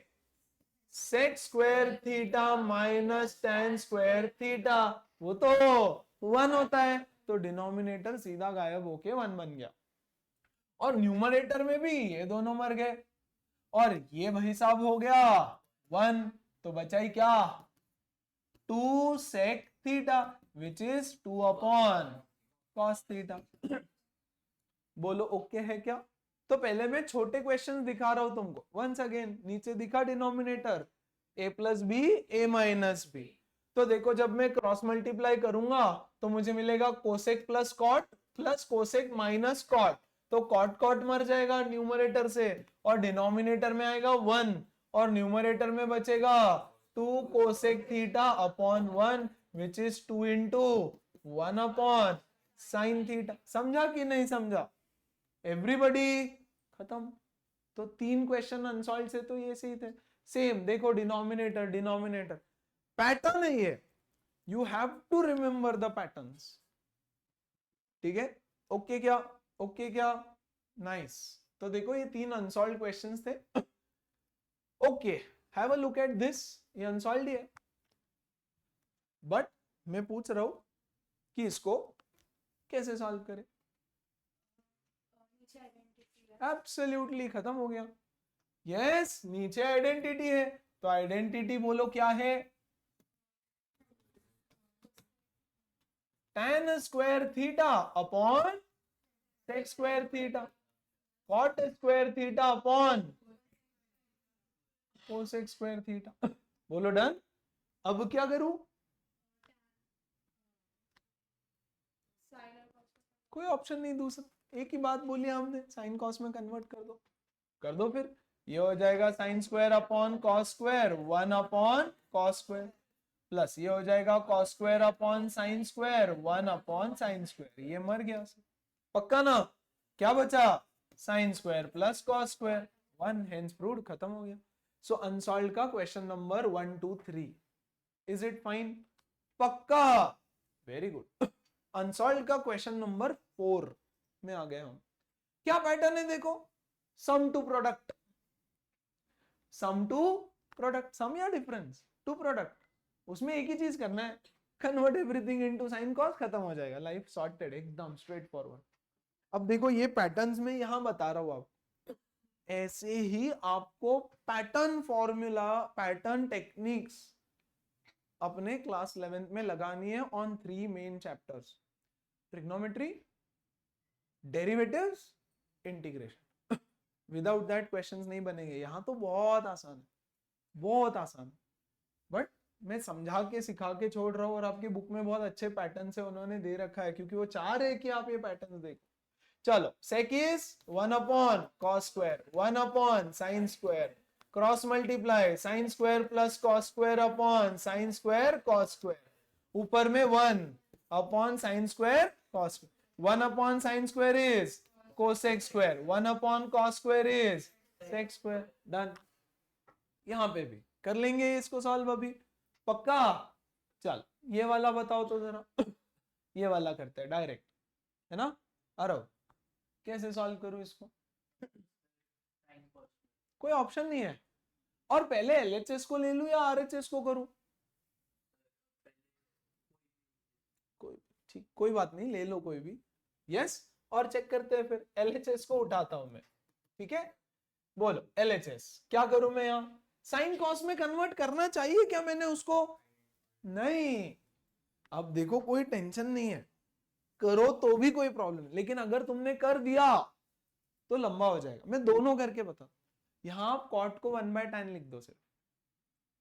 sec square theta minus tan square theta, वो तो 1 होता है, तो डिनोमिनेटर सीधा गायब होके 1 बन गया। और न्यूमरेटर में भी ये दोनों मर गए, और ये भाई साहब हो गया 1, तो बचा ही क्या, 2 sec theta which is 2 upon cos theta। बोलो ओके है क्या। तो पहले मैं छोटे क्वेश्चन दिखा रहा हूं तुमको, वंस अगेन नीचे दिखा denominator a plus B A minus b, तो देखो जब मैं क्रॉस मल्टीप्लाई करूंगा तो मुझे मिलेगा cosec plus cot plus cosec minus cot, तो कॉट कॉट मर जाएगा न्यूमरेटर से और डिनोमिनेटर में आएगा 1 और न्यूमरेटर में बचेगा 2 cosec theta upon 1 which is 2 into 1 upon sine theta. समझा कि नहीं समझा एवरीबॉडी? खत्म। तो 3 क्वेश्चन अनसॉल्व से तो ये सही थे। सेम देखो डिनोमिनेटर डिनोमिनेटर पैटर्न है ये, you have to remember the patterns. ठीक है, ओके क्या? ओके क्या? नाइस। तो देखो ये 3 अनसॉल्व क्वेश्चंस थे। Okay, have a look at this, ये अनसॉल्व है बट मैं पूछ रहा हूं कि इसको कैसे सॉल्व करें। एब्सोल्युटली खत्म हो गया। यस, नीचे आइडेंटिटी है तो आइडेंटिटी बोलो क्या है? tan square theta upon sec square theta, cot square theta upon cosec square theta. बोलो डन। अब क्या करूं? कोई ऑप्शन नहीं दूसरा, एक ही बात बोली हमने, साइन कॉस में कन्वर्ट कर दो फिर। ये हो जाएगा sine square upon cos square 1 upon cos square plus ये हो जाएगा cos square upon sine square 1 upon sine square, ये मर गया। पक्का ना? क्या बचा? Sign square plus cos square 1, hence proved, खत्म हो गया। सो अनसॉल्व्ड का question number 1 2 3, is it fine? पक्का, वेरी गुड। अनसॉल्व्ड का क्वेश्चन नंबर 4 में आ गए हम। क्या पैटर्न है देखो, sum to product, sum to product, sum या डिफरेंस टू प्रोडक्ट, उसमें एक ही चीज करना है, convert everything into sine cos, खत्म हो जाएगा, लाइफ सॉर्टेड, एकदम स्ट्रेट फॉरवर्ड। अब देखो ये पैटर्न्स में यहां बता रहा हूं, आप ऐसे ही आपको पैटर्न फॉर्मूला पैटर्न टेक्निक्स अपने क्लास 11th में लगानी है on 3 main chapters, trigonometry, derivatives, integration. Without that questions नहीं बनेंगे। यहां तो बहुत आसान है, बहुत आसान, बट मैं समझा के सिखा के छोड़ रहा हूँ और आपकी बुक में बहुत अच्छे पैटर्न से उन्होंने दे रखा है क्योंकि वो चाह रहे हैं कि आप ये पैटर्न देखो। चलो, sec is 1 upon cos square 1 upon sin square, cross multiply sin square plus cos square upon sin square cos square, ऊपर में 1 upon sin square cos square, 1 upon sin square is cosec square, 1 upon cos square is sec square, done. यहां पे भी कर लेंगे इसको सॉल्व अभी, पक्का? चल ये वाला बताओ तो जरा। ये वाला करते हैं डायरेक्ट, है ना? अरे कैसे सॉल्व करूं इसको? कोई ऑप्शन नहीं है, और पहले एलएचएस को ले लूं या आरएचएस को करूं? कोई, ठीक, कोई बात नहीं, ले लो कोई भी। यस, और चेक करते हैं फिर। एलएचएस को उठाता हूं मैं, ठीक है? बोलो एलएचएस क्या करूं मैं? यहां साइन कॉस में कन्वर्ट करना चाहिए क्या मैंने उसको? नहीं। अब देखो कोई टेंशन नहीं है, करो तो भी कोई प्रॉब्लम नहीं, लेकिन अगर तुमने कर दिया तो लंबा हो जाएगा। मैं दोनों करके बता, यहां आप कॉट को 1/tan लिख दो सिर्फ,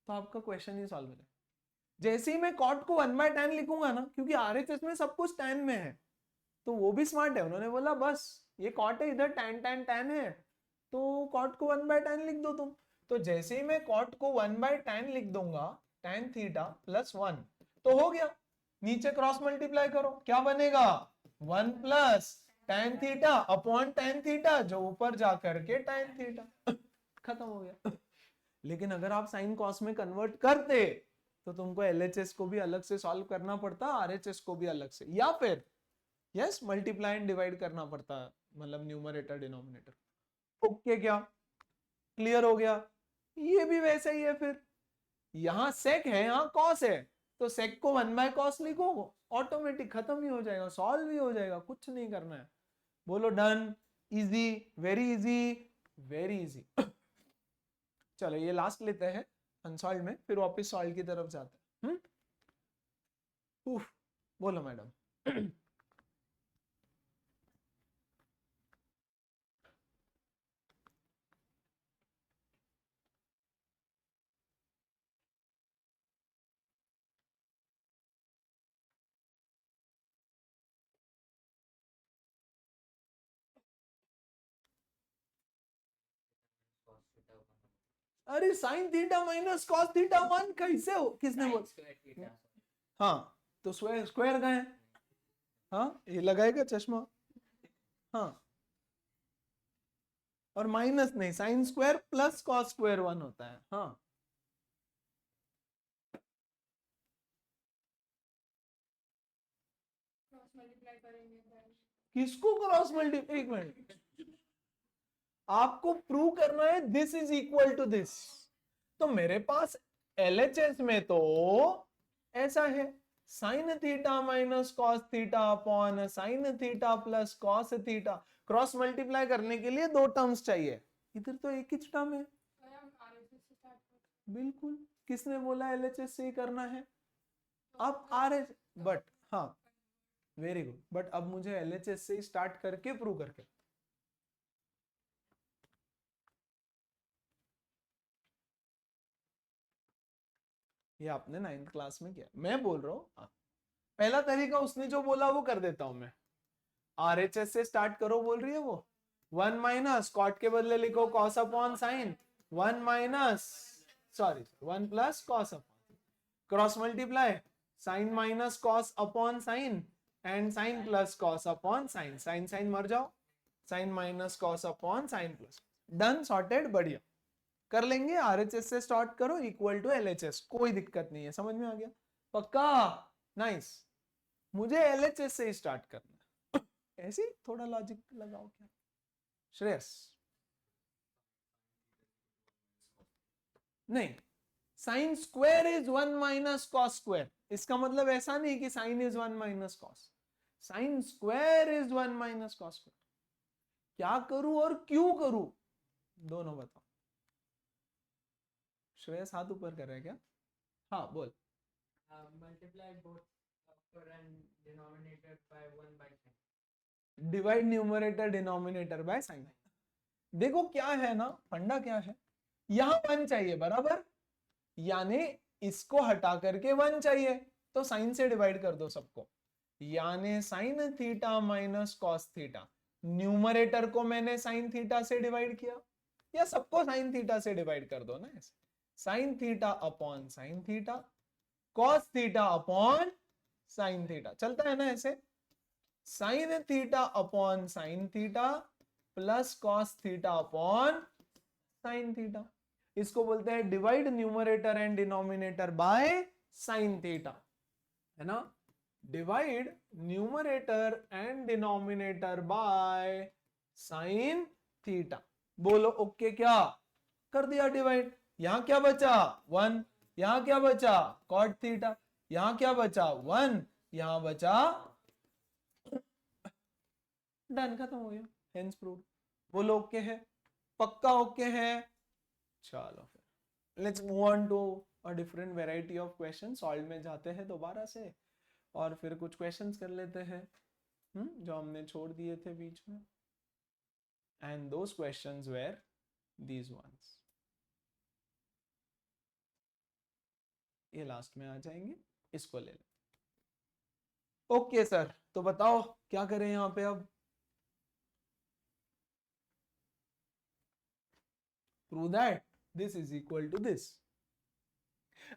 तो आपका क्वेश्चन ही सॉल्व हो जाएगा। जैसे ही मैं कॉट को 1/tan लिखूंगा ना, क्योंकि आरएचएस में सब कुछ tan में है, तो वो भी स्मार्ट है, उन्होंने बोला बस ये कॉट है, इधर tan tan tan है, तो कॉट को 1/tan लिख दो तुम। तो जैसे ही मैं कॉट को 1/tan लिख दूंगा, tan थीटा प्लस 1, तो हो गया। नीचे क्रॉस मल्टीप्लाई करो, क्या बनेगा? 1 plus tan theta upon tan theta, जो ऊपर जाकर के tan थीटा, खत्म हो गया। लेकिन अगर आप साइन कॉस में कन्वर्ट करते तो तुमको एलएचएस को भी अलग से सॉल्व करना पड़ता, आरएचएस को भी अलग से, या फिर यस मल्टीप्लाई एंड डिवाइड करना पड़ता, मतलब न्यूमरेटर डिनोमिनेटर। ओके क्या? क्लियर हो गया? ये भी वैसा ही है फिर, यहां सेक है यहां कॉस है, तो सेक को 1/cos लिखो, ऑटोमेटिक खत्म ही हो जाएगा, सॉल्व ही हो जाएगा, कुछ नहीं करना है। बोलो done, easy, very easy, very easy. चलो ये लास्ट लेते हैं अनसॉल्व में, फिर वापस सॉल्व की तरफ जाते हैं। बोलो मैडम। अरे sign theta minus cos theta 1 कैसे हो, किसने बोला? हाँ तो स्क्वायर स्क्वायर का है, हाँ ये लगाएगा चश्मा, हाँ और माइनस नहीं, sine square plus cos square 1 होता है, हाँ किसको क्रॉस मल्टीप्लाई, एक मिनट, आपको प्रूव करना है this is equal to this, तो मेरे पास एलएचएस में तो ऐसा है sine theta minus cos theta upon sine theta plus cos theta, cross multiply करने के लिए दो टर्म्स चाहिए, इधर तो एक ही टर्म है, बिल्कुल, किसने बोला एलएचएस से ही करना है, आप आर एच, बट हाँ वेरी गुड, बट अब मुझे एलएचएस से ही स्टार्ट करके प्रूव करके, ये आपने 9th क्लास में किया, मैं बोल रहा हूं पहला तरीका उसने जो बोला वो कर देता हूं मैं, आरएचएस से स्टार्ट करो बोल रही है वो, 1 माइनस कॉट के बदले लिखो cos upon sine, 1 minus sorry 1 plus cos upon, cross multiply sine minus cos upon sine and sine plus cos upon sine, sine sine मर जाओ, sine minus cos upon sine plus, done sorted, बढ़िया कर लेंगे, आरएचएस से स्टार्ट करो इक्वल टू एलएचएस, कोई दिक्कत नहीं है, समझ में आ गया, पक्का, नाइस, मुझे एलएचएस से ही स्टार्ट करना है, ऐसे थोड़ा लॉजिक लगाओ क्या श्रेयस, नहीं sine square is 1 minus cos square, इसका मतलब ऐसा नहीं कि sine is 1 minus cos, sine square is 1 minus cos square, क्या करूं और क्यों करूं दोनों बताओ, श्रेयस हाथ ऊपर कर रहा है क्या, हाँ बोल, multiply both upper and denominator by 1 by sin. Divide numerator denominator by sine, देखो क्या है ना फंडा क्या है, यहां 1 चाहिए बराबर, यानी इसको हटा करके 1 चाहिए, तो साइन से डिवाइड कर दो सबको, यानी sign theta minus cos theta, numerator को मैंने साइन थीटा से डिवाइड किया, या सबको साइन थीटा से डिवाइड कर दो ना ऐसे, sign theta upon sine theta, cos theta upon sine theta, चलता है ना ऐसे, sign theta upon sine theta plus cos theta upon sine theta, इसको बोलते हैं divide numerator and denominator by sine theta, है ना, divide numerator and denominator by sine theta, बोलो ओके क्या, कर दिया डिवाइड, यहां क्या बचा 1, यहां क्या बचा कॉट थीटा, यहां क्या बचा 1, यहां बचा, डन खत्म हो गया, हेंस प्रूव्ड, बोलो ओके है, पक्का ओके है, चलो फिर let's move on to a different variety of question, solve में जाते हैं दोबारा से और फिर कुछ क्वेश्चंस कर लेते हैं जो हमने छोड़ दिए थे बीच में, and those questions were these ones, ये लास्ट में आ जाएंगे, इसको ले लें, ओके सर, तो बताओ क्या करें यहाँ पे अब, prove that this is equal to this,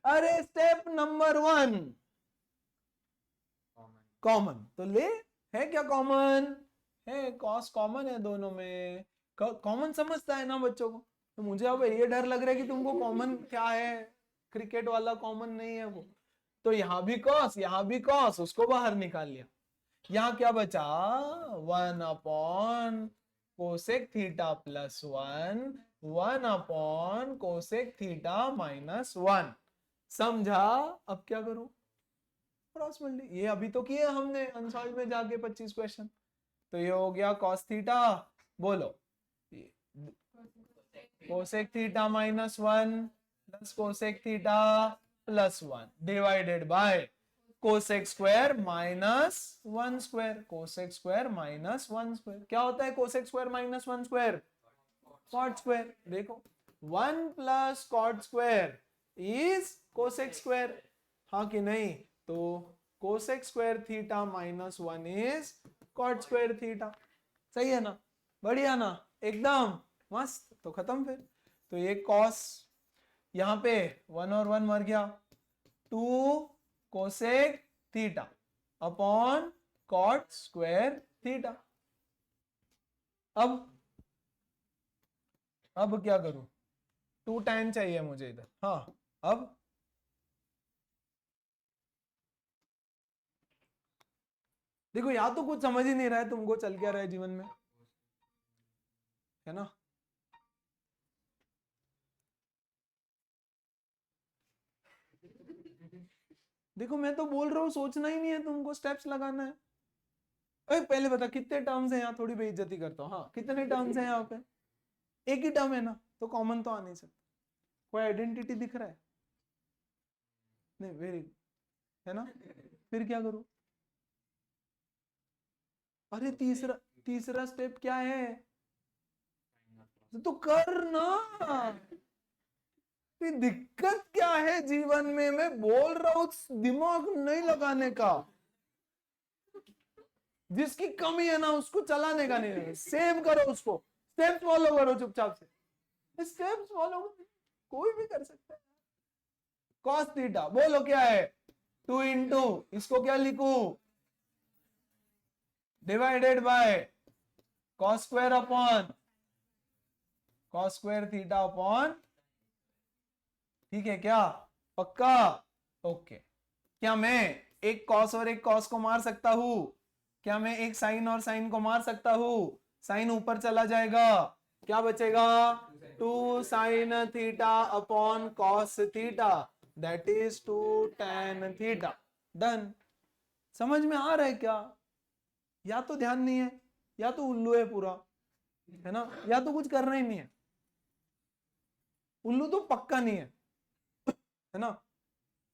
अरे स्टेप नंबर 1 कॉमन, तो ले, है क्या कॉमन है, कॉस कॉमन है दोनों में, कॉमन समझता है ना बच्चों को, तो मुझे अब ये डर लग रहा है कि तुमको कॉमन क्या है, क्रिकेट वाला कॉमन नहीं है वो, तो यहां भी कॉस यहां भी कॉस, उसको बाहर निकाल लिया, यहां क्या बचा 1 upon cosec theta plus 1, 1 upon cosec theta minus 1, समझा, अब क्या करूं, क्रॉस मल्टी, ये अभी तो किए हमने अनसॉल्व में जाके 25 क्वेश्चन, तो ये हो गया कॉस थीटा, बोलो cosec theta minus 1 plus cosec theta plus 1 divided by cosec square minus 1 square, cosec square minus 1 square, क्या होता है cosec square minus 1 square, cot square, देखो 1 plus cot square is cosec square, हाँ कि नहीं, तो cosec square theta minus 1 is cot square theta, सही है ना, बढ़िया ना, एकदम मस्त, तो खत्म फिर, तो ये कॉस यहां पे 1 और 1 मर गया, 2 cosec theta upon cot square theta. अब क्या करूं, 2 tan चाहिए मुझे इधर। हाँ, अब देखो, या तो कुछ समझ ही नहीं रहा है तुमको, चल क्या रहा है जीवन में, है ना। देखो मैं तो बोल रहा हूँ, सोचना ही नहीं है तुमको, स्टेप्स लगाना है। अरे पहले बता कितने टर्म्स हैं यहाँ, थोड़ी बेइज्जती करता हूँ। हाँ, कितने टर्म्स हैं यहाँ पे, एक ही टर्म है ना, तो कॉमन तो आ नहीं सकता। कोई आइडेंटिटी दिख रहा है नहीं, वेरी, है ना। फिर क्या करूं, अरे तीसरा तीसरा स्टेप क्या है, तो करना। ये दिक्कत क्या है जीवन में, मैं बोल रहा हूं दिमाग नहीं लगाने का। जिसकी कमी है ना उसको चलाने का नहीं, सेव करो उसको, स्टेप्स फॉलो करो चुपचाप से, स्टेप्स फॉलो कोई भी कर सकता है। कॉस थीटा बोलो क्या है, 2 इंटू, इसको क्या लिखूं, divided by cos square upon cos square theta upon, ठीक है क्या, पक्का, ओके। क्या मैं एक कॉस और एक कॉस को मार सकता हूं, क्या मैं एक साइन और साइन को मार सकता हूं, साइन ऊपर चला जाएगा, क्या बचेगा, 2 sign theta upon cos theta, that is 2 tan theta. Done. समझ में आ रहा है क्या, या तो ध्यान नहीं है, या तो उल्लू है पूरा, है ना, या तो कुछ करना ही नहीं है। उल्लू तो पक्का नहीं है ना,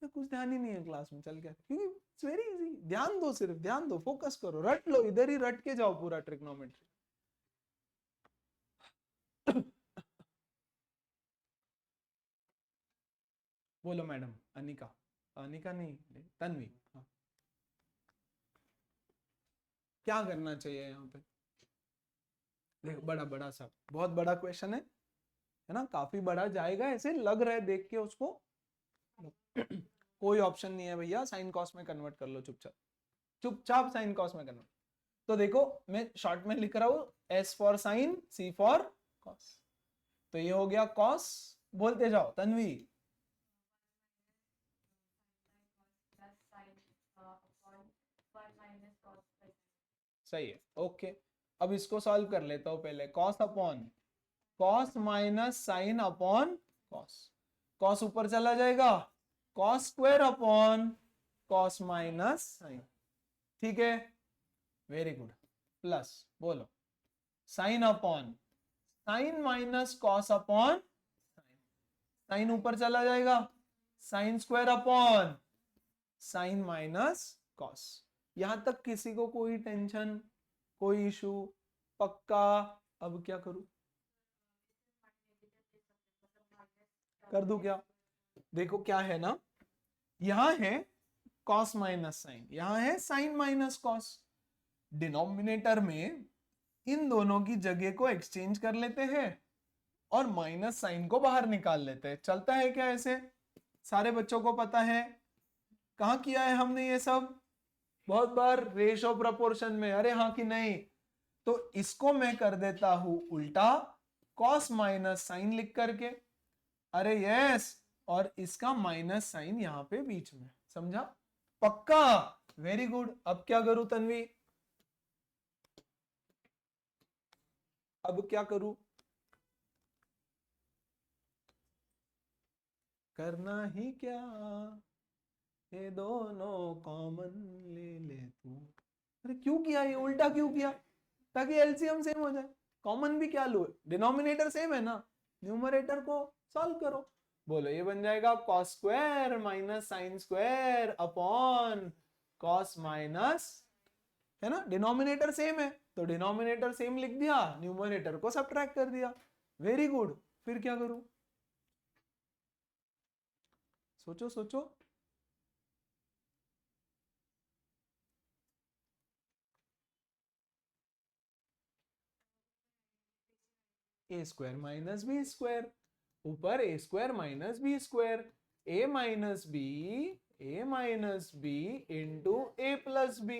कुछ ध्यान ही नहीं है क्लास में, चल क्या, क्योंकि इट्स वेरी इजी। ध्यान दो, सिर्फ ध्यान दो, फोकस करो, रट लो, इधर ही रट के जाओ पूरा ट्रिग्नोमेट्री। बोलो मैडम, अनिका, अनिका नहीं, तन्वी, हाँ। क्या करना चाहिए यहाँ पे, देखो बड़ा बड़ा सा, बहुत बड़ा क्वेश्चन है ना, काफी बड़ा जाएगा, ऐसे लग रहा है देख के उसको। कोई ऑप्शन नहीं है भैया, साइन कॉस में कन्वर्ट कर लो चुपचाप, चुपचाप साइन कॉस में कन्वर्ट। तो देखो मैं शॉर्ट में लिख रहा हूं, S for sine, C for cos, तो ये हो गया कॉस, बोलते जाओ तन्वी। सही है, ओके। अब इसको सॉल्व कर लेता हूं पहले, cos upon cos minus sine upon cos, cos ऊपर चला जाएगा, cos square upon cos minus sine, ठीक है, वेरी गुड, प्लस बोलो sine upon sine minus cos upon sine, sine ऊपर चला जाएगा, sine square upon sine minus cos. यहां तक किसी को कोई टेंशन, कोई इशू, पक्का। अब क्या करूं, कर दूं क्या, देखो क्या है ना, यहां है कॉस माइनस साइन, यहां है साइन माइनस कॉस, डिनोमिनेटर में इन दोनों की जगह को एक्सचेंज कर लेते हैं और माइनस साइन को बाहर निकाल लेते हैं। चलता है क्या ऐसे, सारे बच्चों को पता है, कहां किया है हमने ये सब, बहुत बार, रेशो प्रोपोर्शन में, अरे हाँ कि नहीं। तो इसको मैं कर देता हूं उल्टा, कॉस माइनस साइन लिख करके, अरे यस, और इसका माइनस साइन यहां पे बीच में, समझा, पक्का, वेरी गुड। अब क्या करूं तन्वी, अब क्या करूं, करना ही क्या, ये दोनों कॉमन ले ले तू। अरे क्यों किया, ये उल्टा क्यों किया, ताकि एलसीएम सेम हो जाए, कॉमन भी क्या लो, डिनोमिनेटर सेम है ना, न्यूमरेटर को सॉल्व करो। बोलो ये बन जाएगा cos square minus sine square upon cos minus, है ना, डिनोमिनेटर सेम है तो डिनोमिनेटर सेम लिख दिया, न्यूमरेटर को सब्ट्रैक्ट कर दिया, वेरी गुड। फिर क्या करूं, सोचो सोचो, A square minus B square, ऊपर A square minus B square, A minus B into A plus B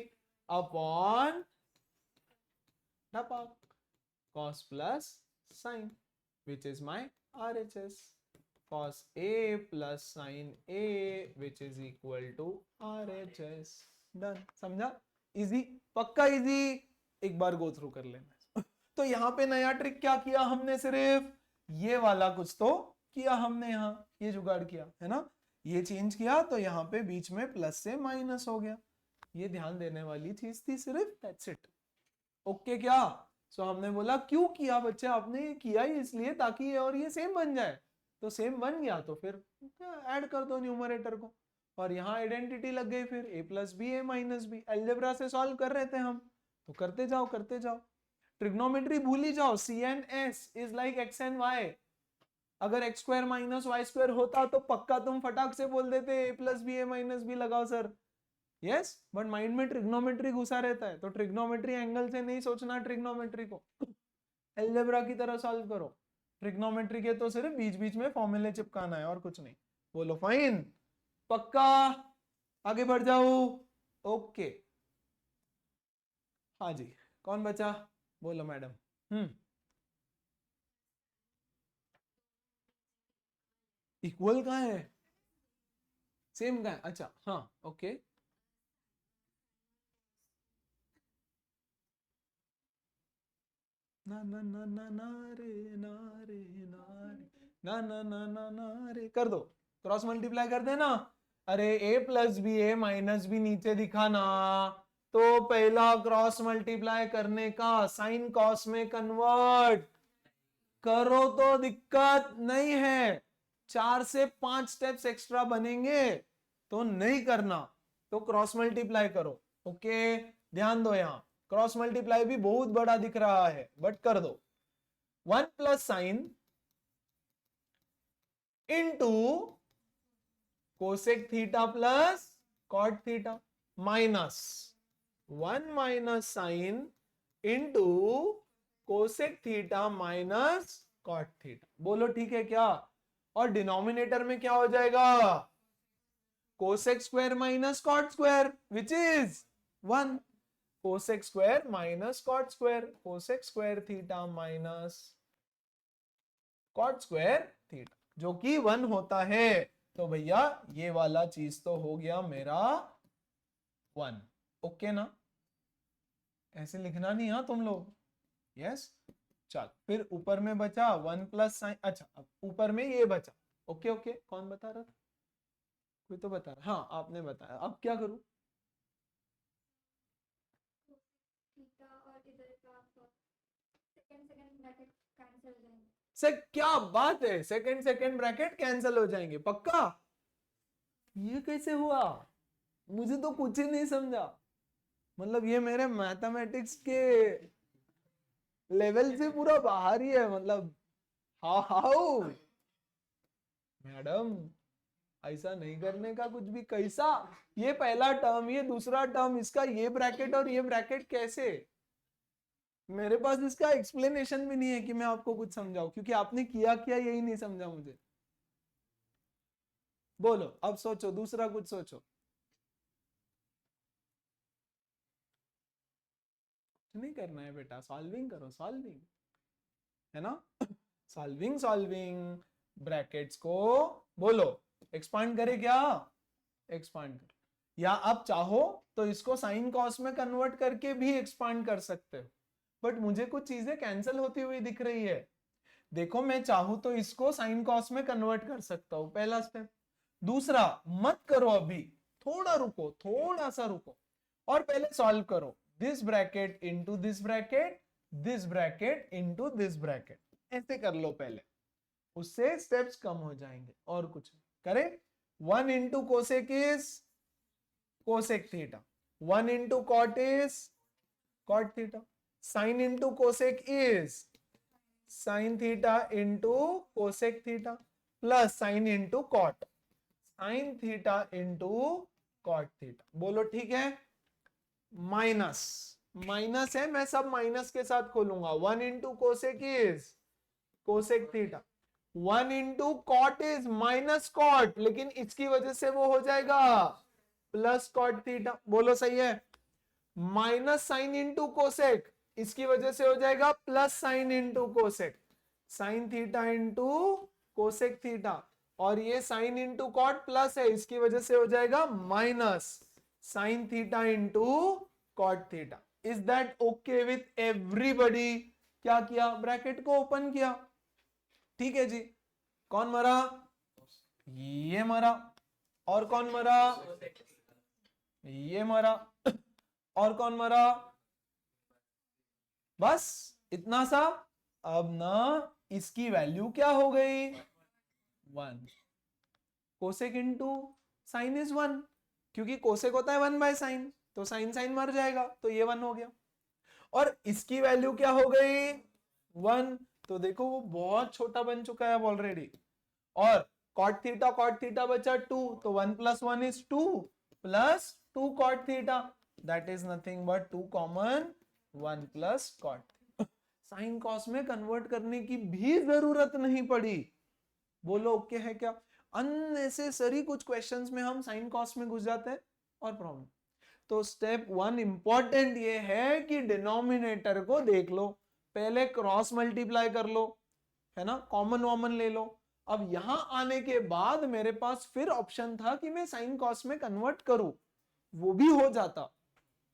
upon cos plus sin, which is my RHS. Cos A plus sin A, which is equal to RHS. Done. समझा? इजी, पक्का इजी. एक बार गो थ्रू कर लेना. तो यहाँ पे नया ट्रिक क्या किया हमने, सिर्फ ये वाला कुछ तो किया हमने, यहाँ ये जुगाड़ किया है ना, ये चेंज किया तो यहाँ पे बीच में प्लस से माइनस हो गया. ये ध्यान देने वाली चीज थी सिर्फ. That's it. ओके क्या? सो हमने बोला क्यों किया बच्चे, आपने किया ही इसलिए ताकि ये और ये सेम बन जाए. तो सेम बन गया तो फिर ऐड कर दो न्यूमरेटर को, और यहाँ आइडेंटिटी लग गई. फिर a plus B A minus b, algebra से सॉल्व कर रहे थे हम, तो करते जाओ करते जाओ. ट्रिग्नोमेट्री भूल ही जाओ. C and S is like X and Y. अगर X square minus Y square होता तो पक्का तुम फटाक से बोल देते a plus B A minus B लगाओ सर. यस, बट माइंड में ट्रिग्नोमेट्री घुसा रहता है, तो ट्रिग्नोमेट्री एंगल से नहीं सोचना. ट्रिग्नोमेट्री को अलजेब्रा की तरह सॉल्व करो. ट्रिग्नोमेट्री के तो सिर्फ बीच बीच में फॉर्मूले चिपकाना है और कुछ नहीं. बोलो फाइन, पक्का, आगे बढ़ जाओ. ओके, हाँ जी, कौन बचा? बोलो मैडम. इक्वल कहाँ है? सेम कहाँ है? अच्छा हाँ, ओके. ना ना ना ना ना रे ना रे ना रे ना ना ना ना ना रे. कर दो, क्रॉस मल्टीप्लाई कर देना. अरे a plus B A minus b नीचे दिखाना, तो पहला क्रॉस मल्टीप्लाई करने का साइन कॉस में कन्वर्ट करो तो दिक्कत नहीं है. 4 से 5 स्टेप्स एक्स्ट्रा बनेंगे तो नहीं करना, तो क्रॉस मल्टीप्लाई करो. ओके, ध्यान दो, यहां क्रॉस मल्टीप्लाई भी बहुत बड़ा दिख रहा है, बट कर दो. 1 plus sine into cosec theta plus cot theta minus 1 minus sine into cosec theta minus cot theta. बोलो ठीक है क्या? और डिनोमिनेटर में क्या हो जाएगा? Cosec square minus cot square, which is 1. Cosec square minus cot square, cosec square theta minus cot square theta, जो कि 1 होता है. तो भैया ये वाला चीज तो हो गया मेरा 1. ओके ना? ऐसे लिखना नहीं हाँ तुम लोग. यस, चल फिर ऊपर में बचा 1 प्लस साइन. अच्छा, अब ऊपर में ये बचा. ओके ओके, कौन बता रहा था? कोई तो बता रहा. हाँ आपने बताया. अब क्या करूं? से क्या बात है, सेकंड ब्रैकेट कैंसिल हो जाएंगे? पक्का? ये कैसे हुआ? मुझे तो कुछ ही नहीं समझा. मतलब ये मेरे मैथमेटिक्स के लेवल से पूरा बाहर ही है. मतलब हाउ मैडम, ऐसा नहीं करने का कुछ भी. कैसा? ये पहला टर्म, ये दूसरा टर्म, इसका ये ब्रैकेट और ये ब्रैकेट कैसे? मेरे पास इसका एक्सप्लेनेशन भी नहीं है कि मैं आपको कुछ समझाऊं, क्योंकि आपने किया यही नहीं समझा मुझे. बोलो अब सोचो, दूसरा कुछ सोचो. नहीं करना है बेटा, सॉल्विंग करो. सॉल्विंग है ना? सॉल्विंग ब्रैकेट्स को बोलो एक्सपांड करे क्या? एक्सपांड कर. या आप चाहो तो इसको साइन कॉस में कन्वर्ट करके भी एक्सपांड कर सकते हो, बट मुझे कुछ चीजें कैंसिल होती हुई दिख रही है. देखो मैं चाहूं तो इसको साइन कॉस में कन्वर्ट कर सकता हूं, पहला स्टेप. दूसरा, मत करो अभी, थोड़ा रुको, थोड़ा सा रुको, और पहले सॉल्व करो. This bracket into this bracket, this bracket into this bracket, ऐसे कर लो पहले, उससे स्टेप्स कम हो जाएंगे. और कुछ करे. 1 into cosec is cosec theta, 1 into cot is cot theta, sine into cosec is sine theta into cosec theta, plus sine into cot, sine theta into cot theta. बोलो ठीक है? माइनस माइनस है, मैं सब माइनस के साथ खोलूंगा. 1 into cosec is cosec theta, 1 into cot is minus cot, लेकिन इसकी वजह से वो हो जाएगा प्लस कॉट थीटा। बोलो सही है। माइनस साइन इंटू कोसेक, इसकी वजह से हो जाएगा plus sine into cosec, sign theta into cosec theta. और ये साइन इंटू कॉट प्लस है, इसकी वजह से हो जाएगा minus sine theta into cot theta. Is that okay with everybody? क्या किया, ब्रैकेट को ओपन किया, ठीक है जी। कौन मरा, ये मरा, और कौन मरा, ये मरा, और कौन मरा, बस इतना सा। अब ना इसकी वैल्यू क्या हो गई, 1। कोसेक इंटू साइन इज 1, क्योंकि कोसेक होता है 1 बाय साइन, तो साइन साइन मर जाएगा, तो ये 1 हो गया। और इसकी वैल्यू क्या हो गई, 1, तो देखो वो बहुत छोटा बन चुका है अब ऑलरेडी। और cot थीटा बचा 2, तो 1 + 1 is 2 plus 2 cot theta, that is nothing but 2 common 1 plus cot। Sign cos में कन्वर्ट करने की भी जरूरत नहीं पड़ी। बोलो ओके है क्या? अननेसेसरी कुछ क्वेश्चंस में हम साइन कॉस में घुस जाते हैं और प्रॉब्लम। तो स्टेप 1 इंपॉर्टेंट ये है कि डिनोमिनेटर को देख लो, पहले क्रॉस मल्टीप्लाई कर लो, है ना, कॉमन वॉमन ले लो। अब यहां आने के बाद मेरे पास फिर ऑप्शन था कि मैं साइन कॉस में कन्वर्ट करूं, वो भी हो जाता,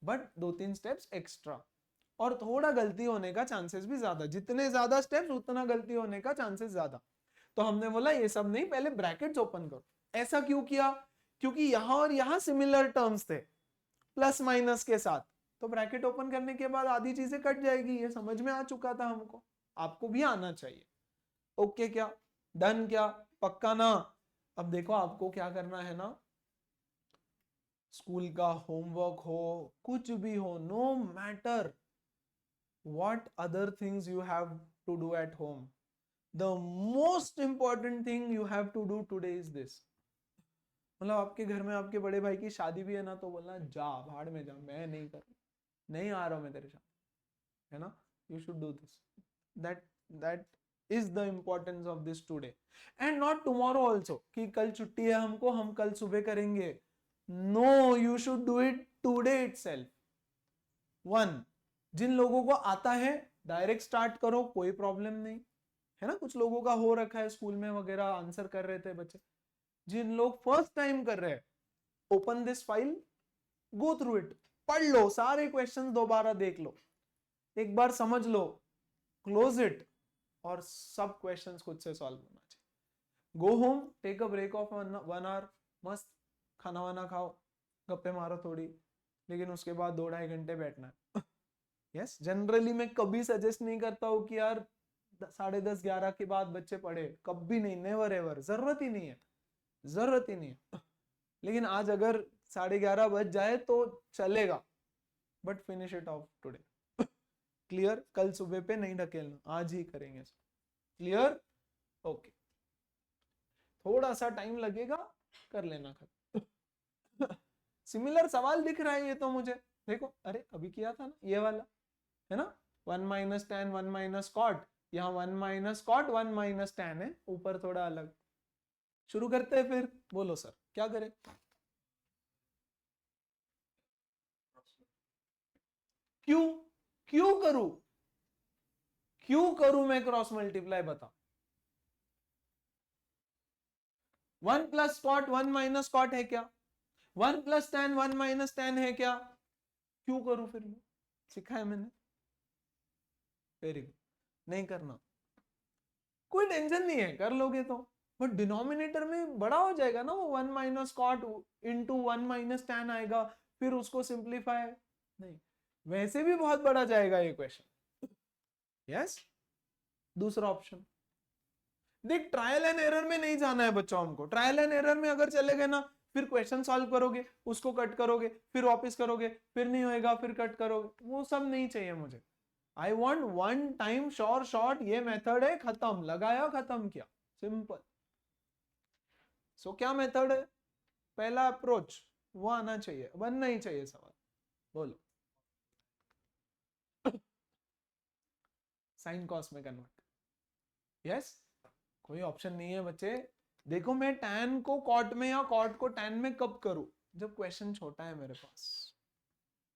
बट 2-3 स्टेप्स एक्स्ट्रा, और थोड़ा गलती होने का चांसेस भी ज्यादा। जितने ज्यादा स्टेप्स उतना गलती होने का चांसेस ज्यादा। तो हमने बोला ये सब नहीं, पहले ब्रैकेट्स ओपन करो। ऐसा क्यों किया? क्योंकि यहां और यहां सिमिलर टर्म्स थे प्लस माइनस के साथ, तो ब्रैकेट ओपन करने के बाद आधी चीजें कट जाएगी। ये समझ में आ चुका था हमको, आपको भी आना चाहिए। ओके क्या, डन क्या, पक्का ना? अब देखो आपको क्या करना है ना, स्कूल का होमवर्क हो, कुछ भी हो, no matter what other things you have to do at home, the most important thing you have to do today is this। मतलब आपके घर में आपके बड़े भाई की शादी भी है ना, तो बोलना जा भाड़ में जा, मैं नहीं कर, नहीं आ रहा हूं मैं तेरे साथ, है ना। You should do this, that is the importance of this today and not tomorrow also, कि कल छुट्टी है हमको, हम कल सुबह करेंगे। No, you should do it today itself. 1, जिन लोगों को आता है डायरेक्ट स्टार्ट करो, कोई प्रॉब्लम नहीं, है ना। कुछ लोगों का हो रखा है स्कूल में वगैरह, आंसर कर रहे थे बच्चे। जिन लोग फर्स्ट टाइम कर रहे हैं, open this file, go through it, पढ़ लो, सारे क्वेश्चंस दोबारा देख लो, एक बार समझ लो, क्लोज इट, और सब क्वेश्चंस खुद से सॉल्व होना चाहिए। Go home, take a break of 1 hour, मस्त खाना वाना खाओ, गप्पे मारो थोड़ी, लेकिन उसके बाद 2-2.5 घंटे बैठना है। यस, जनरली मैं कभी सजेस्ट नहीं करता हूँ कि यार 10:30-11 के बाद बच्चे पढ़े, कभी नहीं, नेवर एवर, जरूरत ही नहीं है, जरूरत ही नहीं है। लेकिन आज अगर 11:30 बज जाए तो चलेगा, but finish it of today. Clear? कल सुबह पे नहीं ढकेलना, आज ही करेंगे। क्लियर? ओके, थोड़ा सा टाइम लगेगा, कर लेना खत्म। सिमिलर सवाल दिख रहा है ये तो मुझे, देखो, अरे अभी किया था ना ये वाला, है ना, 1 - tan 1 - cot, यहाँ 1 - cot 1 - tan है, ऊपर थोड़ा अलग। शुरू करते हैं फिर, बोलो सर क्या करें? क्यों क्यों करूं, क्यों करूं मैं क्रॉस मल्टीप्लाई, बता। 1 + cot 1 - cot है क्या? 1 + tan 1 - tan है क्या? क्यों करूं फिर मैं? सिखाया मैंने, वेरी गुड। नहीं करना, कोई टेंशन नहीं है, कर लोगे तो, बट डिनोमिनेटर में बड़ा हो जाएगा ना वो, 1 - cot इंटू 1 - tan आएगा, फिर उसको सिंप्लीफाई, नहीं, वैसे भी बहुत बड़ा जाएगा ये क्वेश्चन। यस, दूसरा ऑप्शन देख, ट्रायल एंड एरर में नहीं जाना है बच्चों हमको। ट्रायल एंड एरर में अगर चले गए ना, फिर क्वेश्चन सॉल्व करोगे, उसको कट करोगे, फिर वापस करोगे, फिर नहीं होएगा, फिर कट करोगे, वो सब नहीं चाहिए मुझे। I want 1 time sure shot, ये मेथड है, खत्म, लगाया खत्म किया, सिंपल। सो क्या मेथड है? पहला अप्रोच वो आना चाहिए, बनना ही चाहिए सवाल। बोलो, साइन कॉस में कन्वर्ट, यस, कोई ऑप्शन नहीं है बच्चे। देखो मैं tan को cot में या cot को tan में कब करूं, जब क्वेश्चन छोटा है मेरे पास,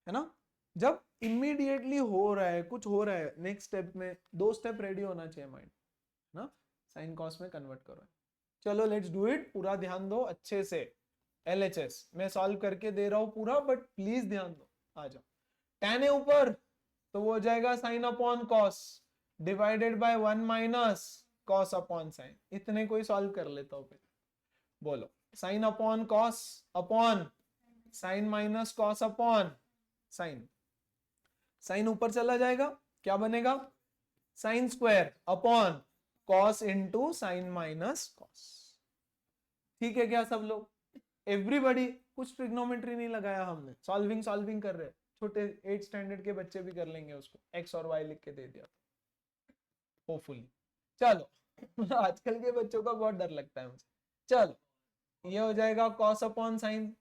है ना, जब इमीडिएटली हो रहा है, कुछ हो रहा है नेक्स्ट स्टेप में, 2 स्टेप रेडी होना चाहिए माइंड ना, साइन कॉस में कन्वर्ट करो। चलो लेट्स डू इट, पूरा ध्यान दो अच्छे से। LHS मैं सॉल्व करके दे रहा हूं पूरा, बट प्लीज ध्यान दो। आ जाओ, tan है ऊपर तो वो हो जाएगा sine upon cos divided by 1 minus cos upon sine. इतने कोई सॉल्व कर लेता हो फिर, बोलो sine upon cos upon sine minus cos upon sine, sine ऊपर चला जाएगा, क्या बनेगा, sine square upon cos into sine minus cos. ठीक है क्या सब लोग, एवरीबॉडी, कुछ ट्रिग्नोमेट्री नहीं लगाया हमने, सॉल्विंग सॉल्विंग कर रहे हैं, छोटे 8 स्टैंडर्ड के बच्चे भी कर लेंगे उसको, x और y लिख के दे दिया होपफुली। चलो आजकल के बच्चों का बहुत डर लगता है मुझे। चलो ये हो जाएगा cos upon sine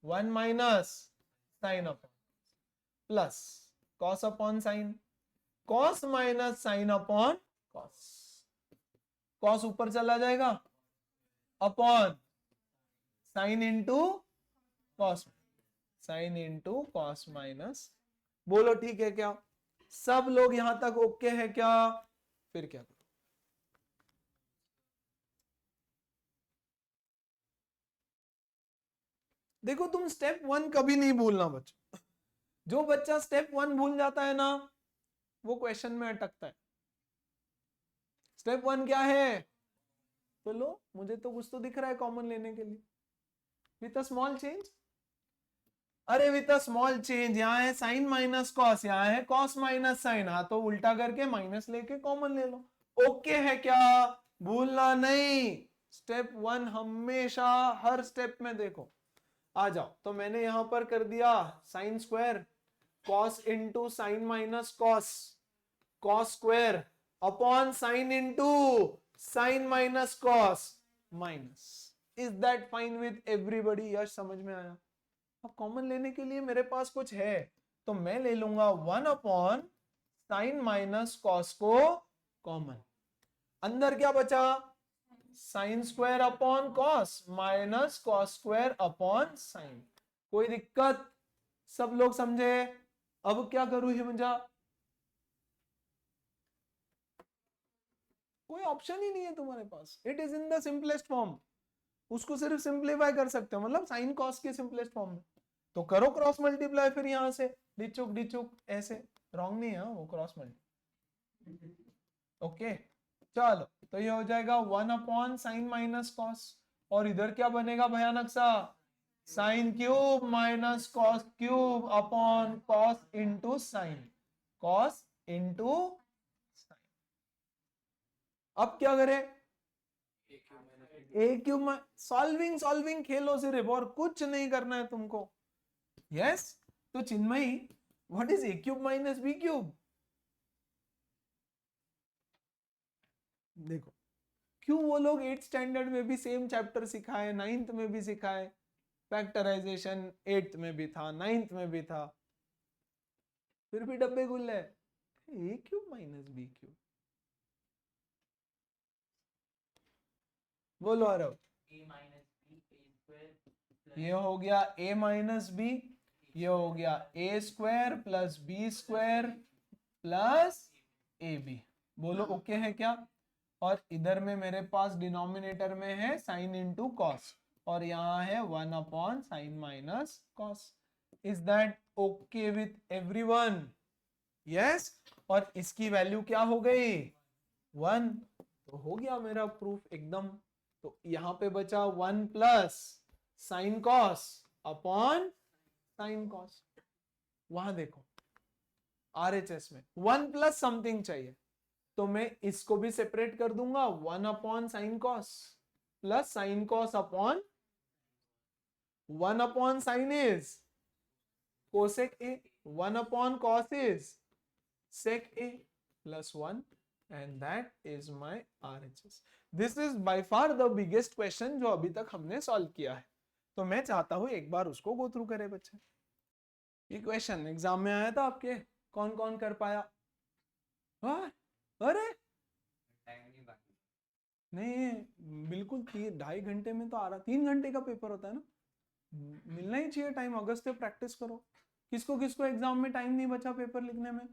1 minus sine upon plus cos upon sine cos minus sine upon cos, cos ऊपर चला जाएगा upon sine into cos, sign into cos minus. बोलो ठीक है क्या, सब लोग यहां तक ओके है क्या, फिर क्या करो, देखो तुम स्टेप 1 कभी नहीं भूलना बच्चों, जो बच्चा स्टेप 1 भूल जाता है ना वो क्वेश्चन में अटकता है। स्टेप 1 क्या है, तो लो मुझे तो कुछ तो दिख रहा है कॉमन लेने के लिए, विथ अ स्मॉल चेंज, अरे विथ अ स्मॉल चेंज, यहाँ है साइन माइनस कॉस, यहाँ है कॉस माइनस साइन, हाँ तो उल्टा करके माइनस लेके कॉमन ले लो। ओके है क्या, भूलना नहीं, स्टेप 1 हमेशा हर स्टेप में देखो। आ जाओ, तो मैंने यहां पर कर दिया sign square cos into sine minus cos, cos square upon sine into sine minus cos minus. Is that fine with everybody, yes समझ में आया। अब कॉमन लेने के लिए मेरे पास कुछ है, तो मैं ले लूंगा 1 अपॉन साइन माइनस कॉस को कॉमन, अंदर क्या बचा, sign square upon cos minus cos square upon sign. कोई दिक्कत, सब लोग समझे। अब क्या करूं हिमजा, कोई ऑप्शन ही नहीं है तुम्हारे पास, it is in the simplest form, उसको सिर्फ सिंप्लीफाई कर सकते हो, मतलब साइन कॉस के सिंपलेस्ट फॉर्म में। तो करो क्रॉस मल्टीप्लाई फिर यहां से, डिचुक ऐसे, रॉन्ग नहीं है वो क्रॉस मल्टीप्लाई। ओके चलो, तो ये हो जाएगा 1 अपॉन साइन माइनस कॉस, और इधर क्या बनेगा भयानक सा, sine cube minus cos cube upon cos into sign, cos into sign. अब क्या करें, ए क्यूब, सॉल्विंग सॉल्विंग खेलो सिर्फ, और कुछ नहीं करना है तुमको। यस तो Chinmayi, what is a cube minus B cube, देखो क्यों वो लोग 8th स्टैंडर्ड में भी सेम चैप्टर सिखाए, 9th में भी सिखाए, फैक्टराइजेशन 8th में भी था, 9th में भी था, फिर भी डब्बे गुल्ले, ए क्यूब माइनस बी क्यूब। बोलो अरब, ये हो गया a माइनस बी, ये हो गया a square plus B square plus a b. बोलो ओके है क्या, और इधर में मेरे पास डिनोमिनेटर में है साइन इंटू कॉस, और यहाँ है 1 upon sine minus cos. Is that okay with everyone, yes. और इसकी वैल्यू क्या हो गई, 1, तो हो गया मेरा प्रूफ एकदम। तो यहाँ पे बचा 1 plus sign cos upon sine cos, वहां देखो RHS में 1 प्लस समथिंग चाहिए, तो मैं इसको भी सेपरेट कर दूंगा, 1 upon sine cos plus sign cos upon 1 upon sine is cosec A, 1 upon cos is sec a plus 1, and that is my RHS. This is by far the biggest question जो अभी तक हमने सॉल्व किया है, तो मैं चाहता हूं एक बार उसको गो थ्रू करें बच्चे। ये क्वेश्चन एग्जाम में आया था आपके, कौन कौन कर पाया, हाँ? अरे नहीं, बिल्कुल 2.5 घंटे में तो आ रहा, 3 घंटे का पेपर होता है ना, मिलना ही चाहिए टाइम। अगस्त से प्रैक्टिस करो। किसको किसको एग्जाम में टाइम नहीं बचा पेपर लिखने में?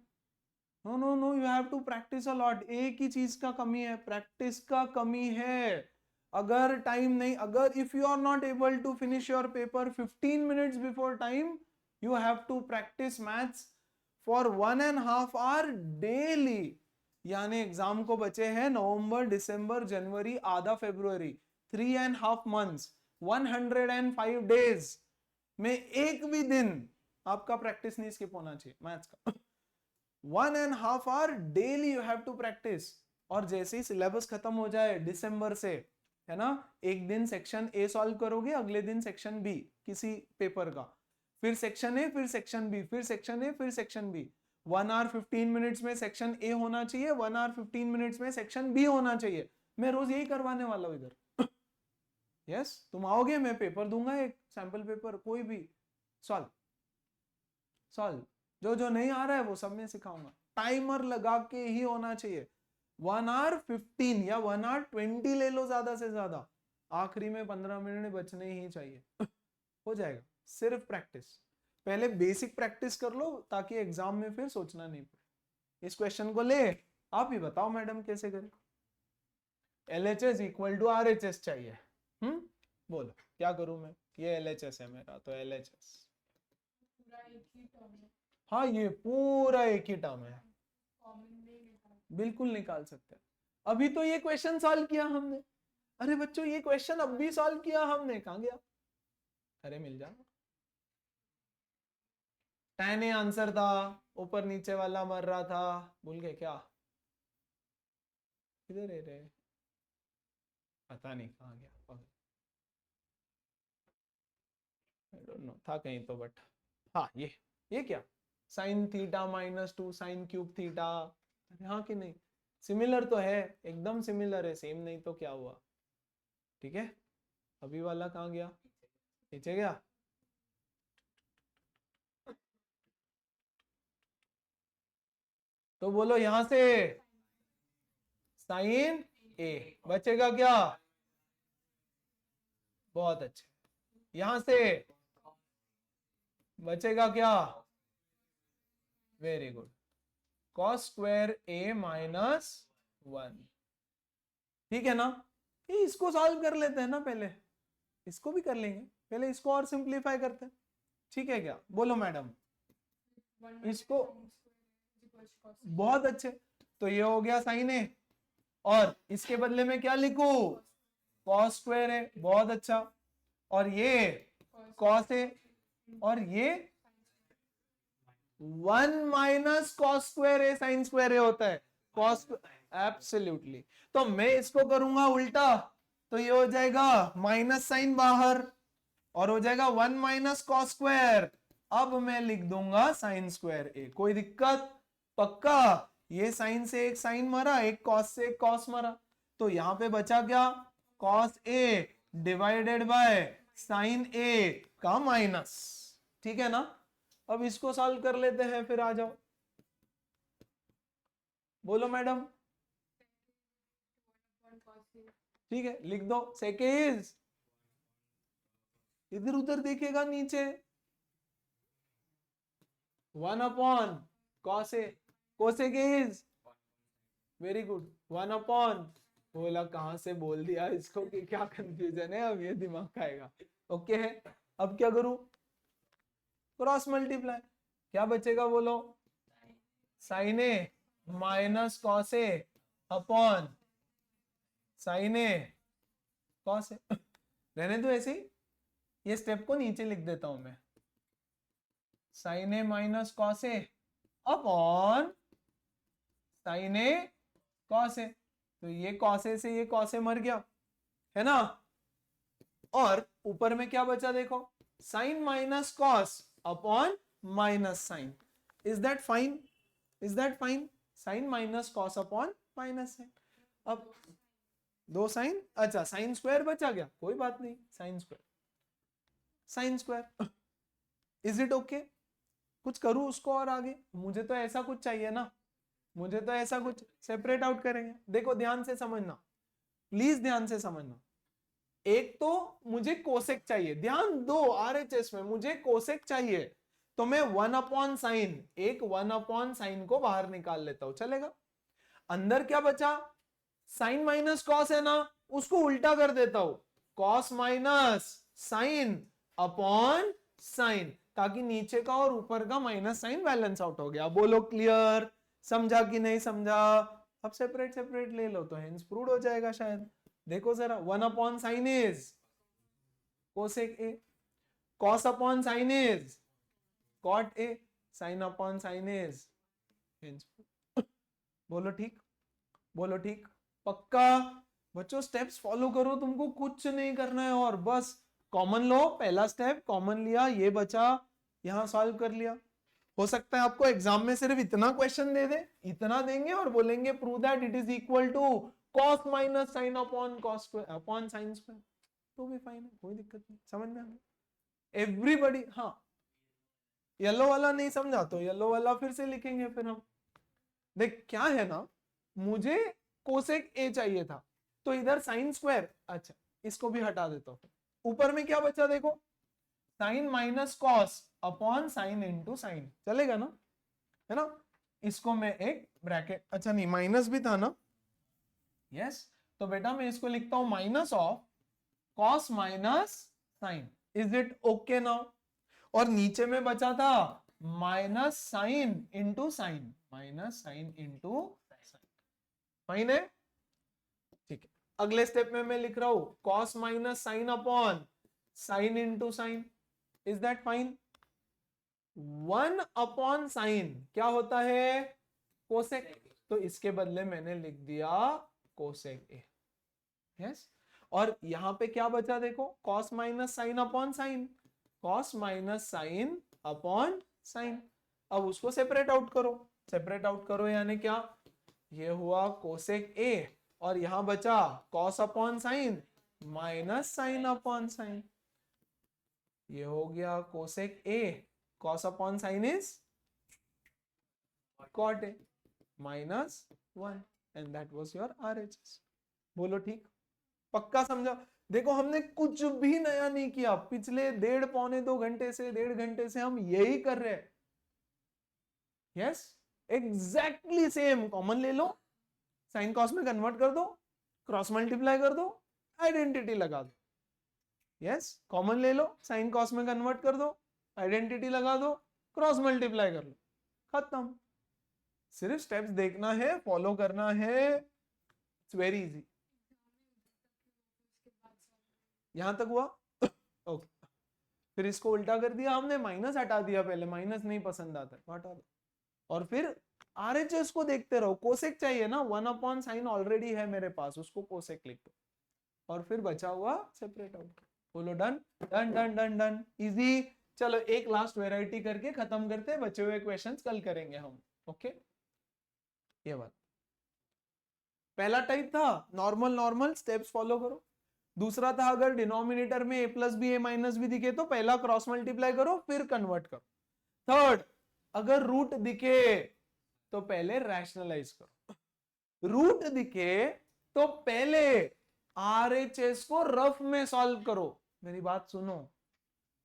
No no no, you have to practice a lot. एक ही चीज का कमी है, प्रैक्टिस का कमी है। अगर टाइम नहीं, अगर if you are not able to finish your paper 15 minutes before time, you have to practice maths for 1.5 hour daily. यानी एग्जाम को बचे हैं नवंबर, दिसंबर, जनवरी, आधा फरवरी, 3.5 months, 105 days में एक भी दिन आपका प्रैक्टिस नहीं स्किप होना चाहिए मैथ्स का। 1.5 hour daily you have to practice. और जैसे ही सिलेबस खत्म हो जाए दिसंबर से, है ना, एक दिन सेक्शन ए सॉल्व करोगे, अगले दिन सेक्शन बी किसी पेपर का, फिर सेक्शन ए, फिर सेक्शन बी, फिर सेक्शन ए, फिर सेक्शन बी। 1 आवर 15 मिनट्स में सेक्शन ए होना चाहिए, 1 आवर 15 मिनट्स में सेक्शन बी होना चाहिए। मैं रोज यही करवाने वाला हूं इधर। यस, तुम आओगे, मैं पेपर दूंगा, एक सैंपल पेपर, कोई भी सॉल्व सॉल्व। जो जो नहीं आ रहा है वो सब मैं सिखाऊंगा। टाइमर लगा के ही होना चाहिए। 1 आवर 15 या 1 आवर 20 ले लो ज्यादा से ज्यादा, आखिरी में 15 मिनट बचने ही चाहिए। हो जाएगा, सिर्फ प्रैक्टिस। पहले बेसिक प्रैक्टिस कर लो ताकि एग्जाम में फिर सोचना नहीं पड़े। इस क्वेश्चन को ले, आप ही बताओ मैडम कैसे करें। LHS इक्वल टू RHS चाहिए। बोलो क्या करूं मैं? ये LHS है मेरा, तो LHS, पूरा एक ही टर्म है, हाँ ये पूरा एक ही टर्म है, कॉमन नहीं निकाल। बिल्कुल निकाल सकते हैं। अभी तो ये क्वेश्चन सॉल्व किया हमने। अरे बच्चों, ये क्वेश्चन अब भी सॉल्व किया हमने, कहां गया? अरे मिल जा। tan ए आंसर था, ऊपर नीचे वाला मर रहा था, भूल गए क्या? किधर है रे? पता नहीं कहां गया, आई डोंट नो, था कहीं तो, बट हाँ ये क्या, sine theta -2 sine cube theta. अरे हाँ कि नहीं, सिमिलर तो है, एकदम सिमिलर है, सेम नहीं तो क्या हुआ? ठीक है, अभी वाला कहाँ गया? नीचे गया। तो बोलो यहां से साइन ए बचेगा क्या? बहुत अच्छे। यहां से बचेगा क्या? Very good, cos square a -1। ठीक है ना? ये इसको सॉल्व कर लेते हैं ना, पहले इसको भी कर लेंगे, पहले इसको और सिंप्लीफाई करते हैं। ठीक है क्या? बोलो मैडम। इसको बहुत अच्छे, तो ये हो गया साइन ए, और इसके बदले में क्या लिखूं? cos स्क्वायर है, बहुत अच्छा, और ये cos है, और ये 1 माइनस cos स्क्वायर है साइन स्क्वायर है होता है, cos, एब्सोल्युटली। तो मैं इसको करूंगा उल्टा, तो ये हो जाएगा माइनस साइन बाहर, और हो जाएगा 1 माइनस cos स्क्वायर। अब मैं लिख दूंगा साइन स्क्वायर ए। कोई दिक्कत? पक्का? ये साइन से एक साइन मरा, एक cos से एक cos मरा, तो यहां पे बचा क्या? cos A divided by sine A का माइनस। ठीक है ना? अब इसको सॉल्व कर लेते हैं, फिर आ जाओ, बोलो मैडम। ठीक है, लिख दो। सेक इज, इधर उधर देखेगा नीचे, 1 upon cos A, cosec is, very good, 1 upon, बोला कहां से बोल दिया इसको कि क्या कंफ्यूजन है, अब ये दिमाग खाएगा। ओके है, अब क्या करूं? क्रॉस मल्टीप्लाई, क्या बचेगा बोलो? Sign A minus cos A upon sine A cos A. रहने दो ऐसे ही, ये स्टेप को नीचे लिख देता हूं मैं, sign A minus cos A upon sine A cos A. तो ये कॉस ए से ये कॉस ए मर गया, है ना? और ऊपर में क्या बचा देखो, sine minus cos upon minus sine. Is that fine? Is that fine? Sine minus cos upon minus sine. अब दो साइन, अच्छा साइन स्क्वायर बचा गया, कोई बात नहीं, sine square, sign square. Is it okay? कुछ करूं उसको और आगे? मुझे तो ऐसा कुछ चाहिए ना, मुझे तो ऐसा कुछ सेपरेट आउट करेंगे। देखो ध्यान से समझना, प्लीज ध्यान से समझना। एक तो मुझे कोसेक चाहिए, ध्यान दो, आरएचएस में मुझे कोसेक चाहिए, तो मैं 1/sin, एक 1/sin को बाहर निकाल लेता हूं, चलेगा। अंदर क्या बचा, साइन माइनस कॉस है ना, उसको उल्टा कर देता हूं, cos minus sine upon sign, ताकि नीचे का और ऊपर का माइनस साइन बैलेंस आउट हो गया। बोलो क्लियर, समझा कि नहीं समझा। अब सेपरेट सेपरेट ले लो तो हेंस प्रूव हो जाएगा शायद। देखो जरा, 1/sin is cosec A, cos upon sine is cot A, sine upon sine is hence. बोलो ठीक, बोलो ठीक, पक्का। बच्चों स्टेप्स फॉलो करो, तुमको कुछ नहीं करना है, और बस कॉमन लो, पहला स्टेप कॉमन लिया, ये बचा, यहां सॉल्व कर लिया। हो सकता है आपको एग्जाम में सिर्फ इतना क्वेश्चन दे दे, इतना देंगे और बोलेंगे prove that it is equal to cos minus sine upon cos square upon sine square, तो भी फाइन है, कोई दिक्कत नहीं, समझ में आ गया एवरीबॉडी। हाँ, येलो वाला नहीं समझा तो येलो वाला फिर से लिखेंगे फिर हम। देख क्या है ना, मुझे कोसेक ए चाहिए था, तो इधर साइन स्क्वायर, अच्छा इसको भी हटा देता हूं, ऊपर में क्या बचा देखो, sine minus cos upon sine into sine, चलेगा ना, है ना। इसको मैं एक ब्रैकेट, अच्छा नहीं माइनस भी था ना, यस, तो बेटा मैं इसको लिखता हूं minus of cos minus sine, is it okay now. और नीचे में बचा था minus sine into sine, minus sine into sine, fine है, ठीक है। अगले स्टेप में मैं लिख रहा हूं cos minus sine upon sine into sign, is that fine. 1/sin क्या होता है, कोसेक, तो इसके बदले मैंने लिख दिया कोसेक ए, यस। और यहां पे क्या बचा देखो, cos minus sine upon sine, cos minus sine upon sign. अब उसको सेपरेट आउट करो, सेपरेट आउट करो यानी क्या, ये हुआ कोसेक ए, और यहां बचा cos upon sine minus sine upon sign, ये हो गया cosec A, cos upon sin is cot a minus 1 and that was your RHS। बोलो ठीक, पक्का समझा। देखो हमने कुछ भी नया नहीं किया, पिछले 1.5-2 घंटे से 1.5 घंटे से हम यही कर रहे हैं, यस, एग्जैक्टली सेम। कॉमन ले लो, साइन कॉस में कन्वर्ट कर दो, क्रॉस मल्टीप्लाई कर दो, आइडेंटिटी लगा दो, यस, कॉमन ले लो, साइन कॉस में कन्वर्ट कर दो, आइडेंटिटी लगा दो, क्रॉस मल्टीप्लाई कर लो, खत्म। सिर्फ स्टेप्स देखना है, फॉलो करना है, इट्स वेरी इजी। यहां तक हुआ ओके। फिर इसको उल्टा कर दिया हमने, माइनस हटा दिया, पहले माइनस नहीं पसंद आता, हटा दो। और फिर आरएचएस को देखते रहो, कोसेक चाहिए ना, 1/sin ऑलरेडी है मेरे पास, उसको कोसेक लिख दो, और फिर बचा हुआ सेपरेट आउट। बोलो done done done done done, easy. चलो एक लास्ट वेराइटी करके खत्म करते हैं, बचे हुए क्वेश्चंस कल करेंगे हम, ओके। ये बात, पहला टाइप था नॉर्मल नॉर्मल, स्टेप्स फॉलो करो। दूसरा था अगर डिनोमिनेटर में a plus b, a minus b दिखे तो पहला क्रॉस मल्टीप्लाई करो फिर कन्वर्ट करो। थर्ड, अगर रूट दिखे तो पहले रैशनलाइज करो, रूट दिखे तो पहले आरएचएस को रफ में सॉल्व करो। मेरी बात सुनो,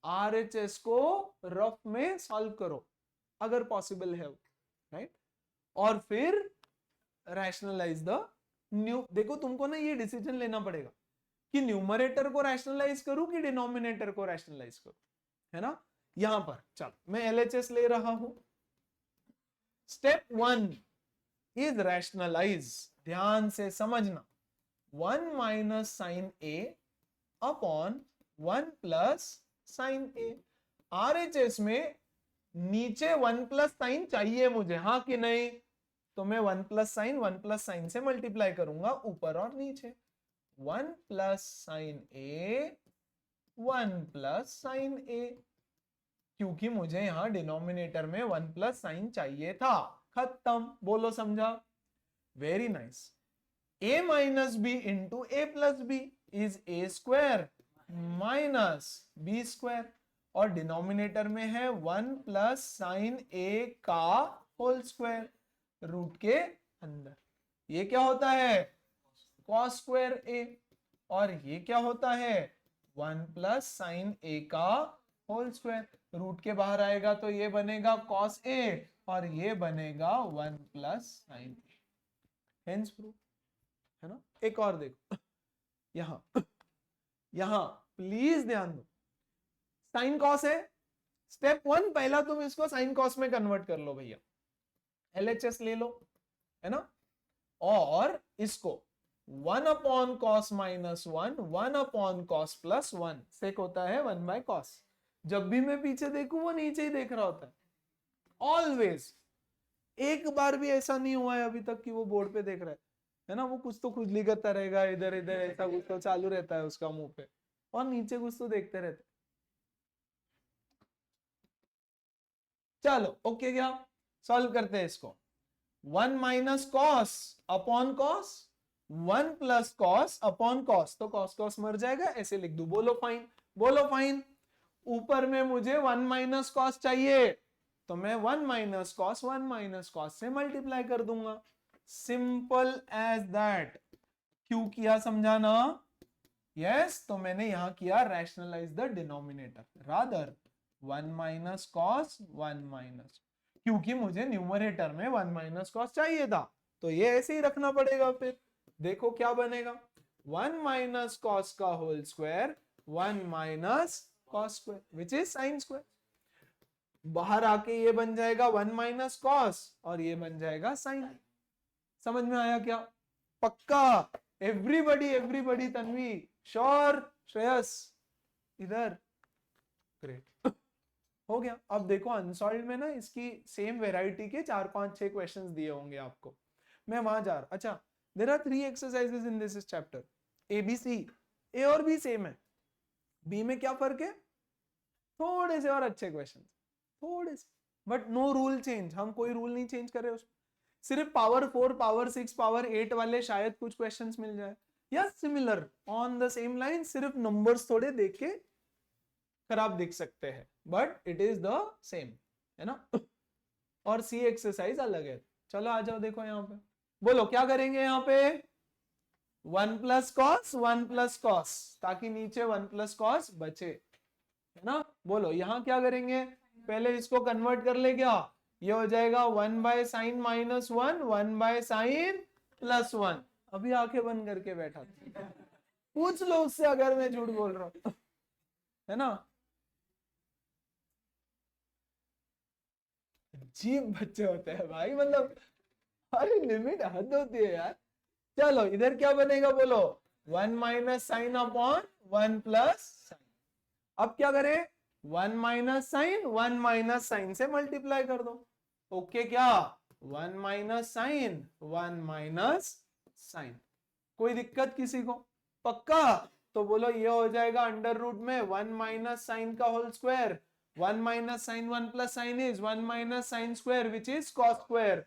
आरएचएस को रफ में सॉल्व करो अगर पॉसिबल है, राइट, और फिर रैशनलाइज द न्यू। देखो तुमको ना ये डिसीजन लेना पड़ेगा कि न्यूमरेटर को रैशनलाइज करूं कि डिनोमिनेटर को रैशनलाइज करूं, है ना। यहां पर चलो मैं एलएचएस ले रहा हूं। स्टेप 1 इज रैशनलाइज, ध्यान से समझना, 1 माइनस साइन ए अपॉन 1 प्लस साइन ए। आरएचएस में नीचे 1 प्लस साइन चाहिए मुझे, हाँ कि नहीं, तो मैं 1 प्लस साइन से मल्टीप्लाई करूंगा ऊपर और नीचे, 1 प्लस साइन ए 1 प्लस साइन ए, क्योंकि मुझे यहां डिनोमिनेटर में 1 प्लस साइन चाहिए था, खत्म। बोलो समझा, very nice. a minus B into A plus b is a square minus B square, और डिनोमिनेटर में है 1 प्लस साइन ए का होल स्क्वायर रूट के अंदर। ये क्या होता है, कॉस स्क्वायर ए, और ये क्या होता है 1 प्लस साइन ए का होल स्क्वायर। रूट के बाहर आएगा तो ये बनेगा कॉस ए और ये बनेगा 1 प्लस साइन ए, हेंस प्रूफ है ना। एक और देखो यहां, यहां प्लीज ध्यान दो, साइन कॉस है, स्टेप 1 पहला तुम इसको साइन कॉस में कन्वर्ट कर लो भैया, LHS ले लो है ना, और इसको 1 upon cos minus 1, 1 upon cos plus 1 सेक होता है 1 बाय कॉस। जब भी मैं पीछे देखूं वो नीचे ही देख रहा होता है ऑलवेज। एक बार भी ऐसा नहीं हुआ है अभी तक कि वो बोर्ड पे देख रहा है ना, वो कुछ तो खुजली करता रहेगा इधर इधर, ऐसा कुछ तो चालू रहता है उसका मुंह पे, और नीचे कुछ तो देखते रहते। चलो ओके, क्या सॉल्व करते हैं इसको। 1 minus cos upon cos, 1 plus cos upon cos, तो कॉस कॉस मर जाएगा, ऐसे लिख दू। बोलो फाइन, बोलो फाइन। ऊपर में मुझे 1 माइनस कॉस चाहिए, तो मैं 1 माइनस कॉस 1 माइनस कॉस से मल्टीप्लाई कर दूंगा, सिंपल एज दैट। क्यों किया समझाना? यस, तो मैंने यहां किया rationalise the denominator, rather 1 minus cos 1 minus, क्योंकि मुझे न्यूमरेटर में 1 माइनस कॉस चाहिए था, तो ये ऐसे ही रखना पड़ेगा। फिर देखो क्या बनेगा, 1 माइनस कॉस का whole square 1 minus cos square which is sine square. बाहर आके ये बन जाएगा 1 माइनस कॉस और ये बन जाएगा साइन। समझ में आया क्या? पक्का? Everybody everybody, Tanvi sure, Shreyas इधर, ग्रेट हो गया। अब देखो अनसॉल्व्ड में ना इसकी सेम वेराइटी के 4 5 6 क्वेश्चंस दिए होंगे आपको, मैं वहां जा रहा। अच्छा, there are 3 exercises in this chapter, A B C. A और बी सेम है, बी में क्या फर्क है, थोड़े से और अच्छे क्वेश्चन, थोड़े से, बट नो रूल चेंज, हम कोई रूल नहीं चेंज कर रहे उसमें। सिर्फ पावर 4 पावर 6 पावर 8 वाले शायद कुछ क्वेश्चंस मिल जाए, या similar on the same line, सिर्फ नंबर्स थोड़े देख के खराब दिख सकते हैं, but it is the same, है ना। और सी एक्सरसाइज अलग है। चलो आ जाओ, देखो यहाँ पे, बोलो क्या करेंगे यहाँ पे, 1 प्लस कॉस 1 प्लस कॉस, ताकि नीचे 1 प्लस कॉस बचे, है ना। बोलो यहाँ क्या करेंगे, पहले इसको कन्वर्ट कर ले, क्या ये हो जाएगा 1 by sine minus 1, 1 by sine plus 1। अभी आंखें बंद करके बैठा था, पूछ लो उससे अगर मैं झूठ बोल रहा हूं, है ना। अजीब बच्चे होते हैं भाई, मतलब अरे लिमिट हद होती है यार। चलो इधर क्या बनेगा, बोलो 1 minus sine upon 1 plus sign. अब क्या करें, 1 माइनस साइन 1 माइनस साइन से मल्टीप्लाई कर दो। ओके क्या, 1 माइनस साइन 1 माइनस साइन, कोई दिक्कत किसी को? पक्का? तो बोलो ये हो जाएगा अंडर रूट में 1 माइनस साइन का whole square, 1 minus sine 1 plus sine is 1 minus sine square which is cos square,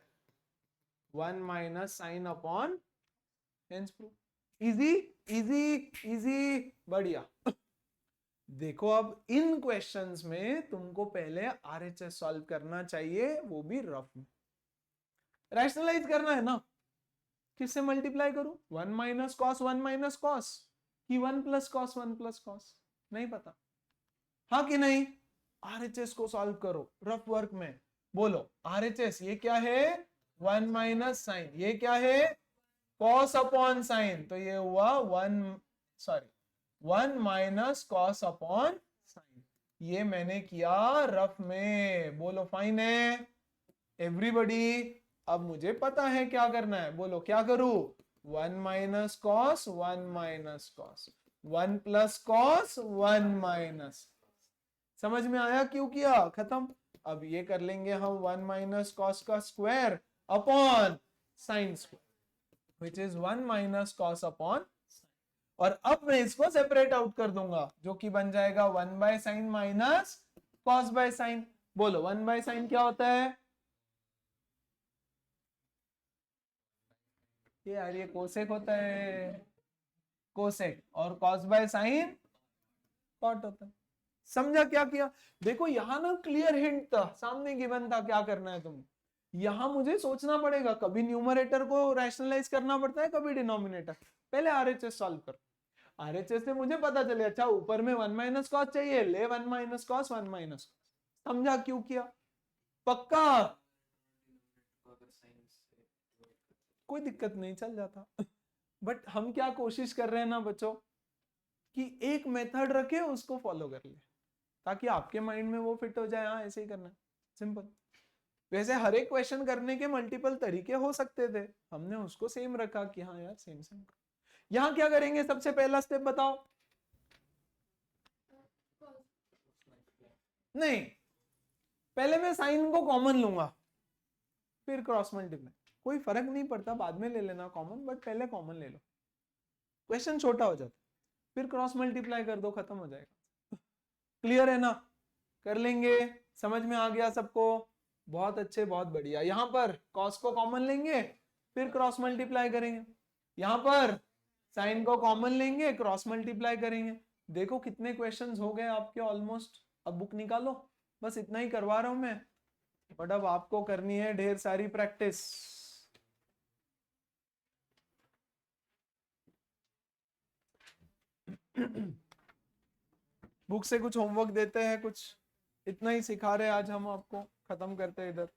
1 minus sine upon hence proof. Easy easy easy, बढ़िया। देखो अब इन क्वेश्चंस में तुमको पहले आरएचएस सॉल्व करना चाहिए, वो भी रफ में। रैशनलाइज करना है ना, किससे मल्टीप्लाई करूं, 1 माइनस कॉस 1 माइनस कॉस कि 1 प्लस कॉस 1 प्लस कॉस, नहीं पता, हाँ कि नहीं। आरएचएस को सॉल्व करो रफ वर्क में। बोलो आरएचएस ये क्या है, 1 माइनस साइन, ये क्या है कॉस अपॉन साइन, तो ये हुआ 1 माइनस कॉस अपॉन साइन। ये मैंने किया रफ में, बोलो फाइन है एवरीबॉडी। अब मुझे पता है क्या करना है, बोलो क्या करूं, 1 minus cos 1 minus cos, 1 plus cos 1 minus. समझ में आया क्यों किया, खत्म। अब ये कर लेंगे हम 1 माइनस कॉस का square upon sine square which is 1 minus cos upon, और अब मैं इसको सेपरेट आउट कर दूंगा, जो कि बन जाएगा 1 by sine minus cos by sine. बोलो 1 बाय साइन क्या होता है, ये यार ये कोसेक होता है, कोसेक, और कॉस बाय साइन कॉट होता है। समझा क्या किया? देखो यहां ना क्लियर हिंट था, सामने गिवन था क्या करना है तुम। यहां मुझे सोचना पड़ेगा, कभी न्यूमरेटर को रैशनलाइज करना पड़ता है, कभी डिनोमिनेटर। पहले आरएचएस सॉल्व करो। आरएचएस से मुझे पता चले अच्छा ऊपर में 1 माइनस कॉस चाहिए, ले 1 माइनस कॉस 1 माइनस कॉस। समझा क्यों किया? पक्का कोई दिक्कत नहीं, चल जाता। बट हम क्या कोशिश कर रहे हैं ना बच्चों कि एक मेथड रखे उसको फॉलो कर ले, ताकि आपके माइंड में वो फिट हो जाए, हाँ ऐसे ही करना है, सिंपल। वैसे हर एक क्वेश्चन करने के मल्टीपल तरीके हो सकते थे, हमने उसको सेम रखा कि हाँ यार सेम सेम। यहाँ क्या करेंगे? सबसे पहला स्टेप बताओ। नहीं, पहले मैं साइन को कॉमन लूंगा, फिर क्रॉस मल्टीप्लाई। कोई फर्क नहीं पड़ता, बाद में ले लेना कॉमन, बट पहले कॉमन ले लो, क्वेश्चन छोटा हो जाता, फिर क्रॉस मल्टीप्लाई कर दो, खत्म हो जाएगा। क्लियर है ना? कर लेंगे, समझ में आ गया सबको? बहुत अच्छे, बहुत बढ़िया। यहाँ पर कॉस को कॉमन लेंगे, फिर क्रॉस मल्टीप्लाई करेंगे। यहाँ पर साइन को कॉमन लेंगे, क्रॉस मल्टीप्लाई करेंगे। देखो कितने क्वेश्चंस हो गए आपके ऑलमोस्ट। अब बुक निकालो, बस इतना ही करवा रहा हूं मैं, बट अब आपको करनी है ढेर सारी प्रैक्टिस। बुक से कुछ होमवर्क देते हैं, कुछ इतना ही सिखा रहे आज हम आपको, खत्म करते हैं इधर।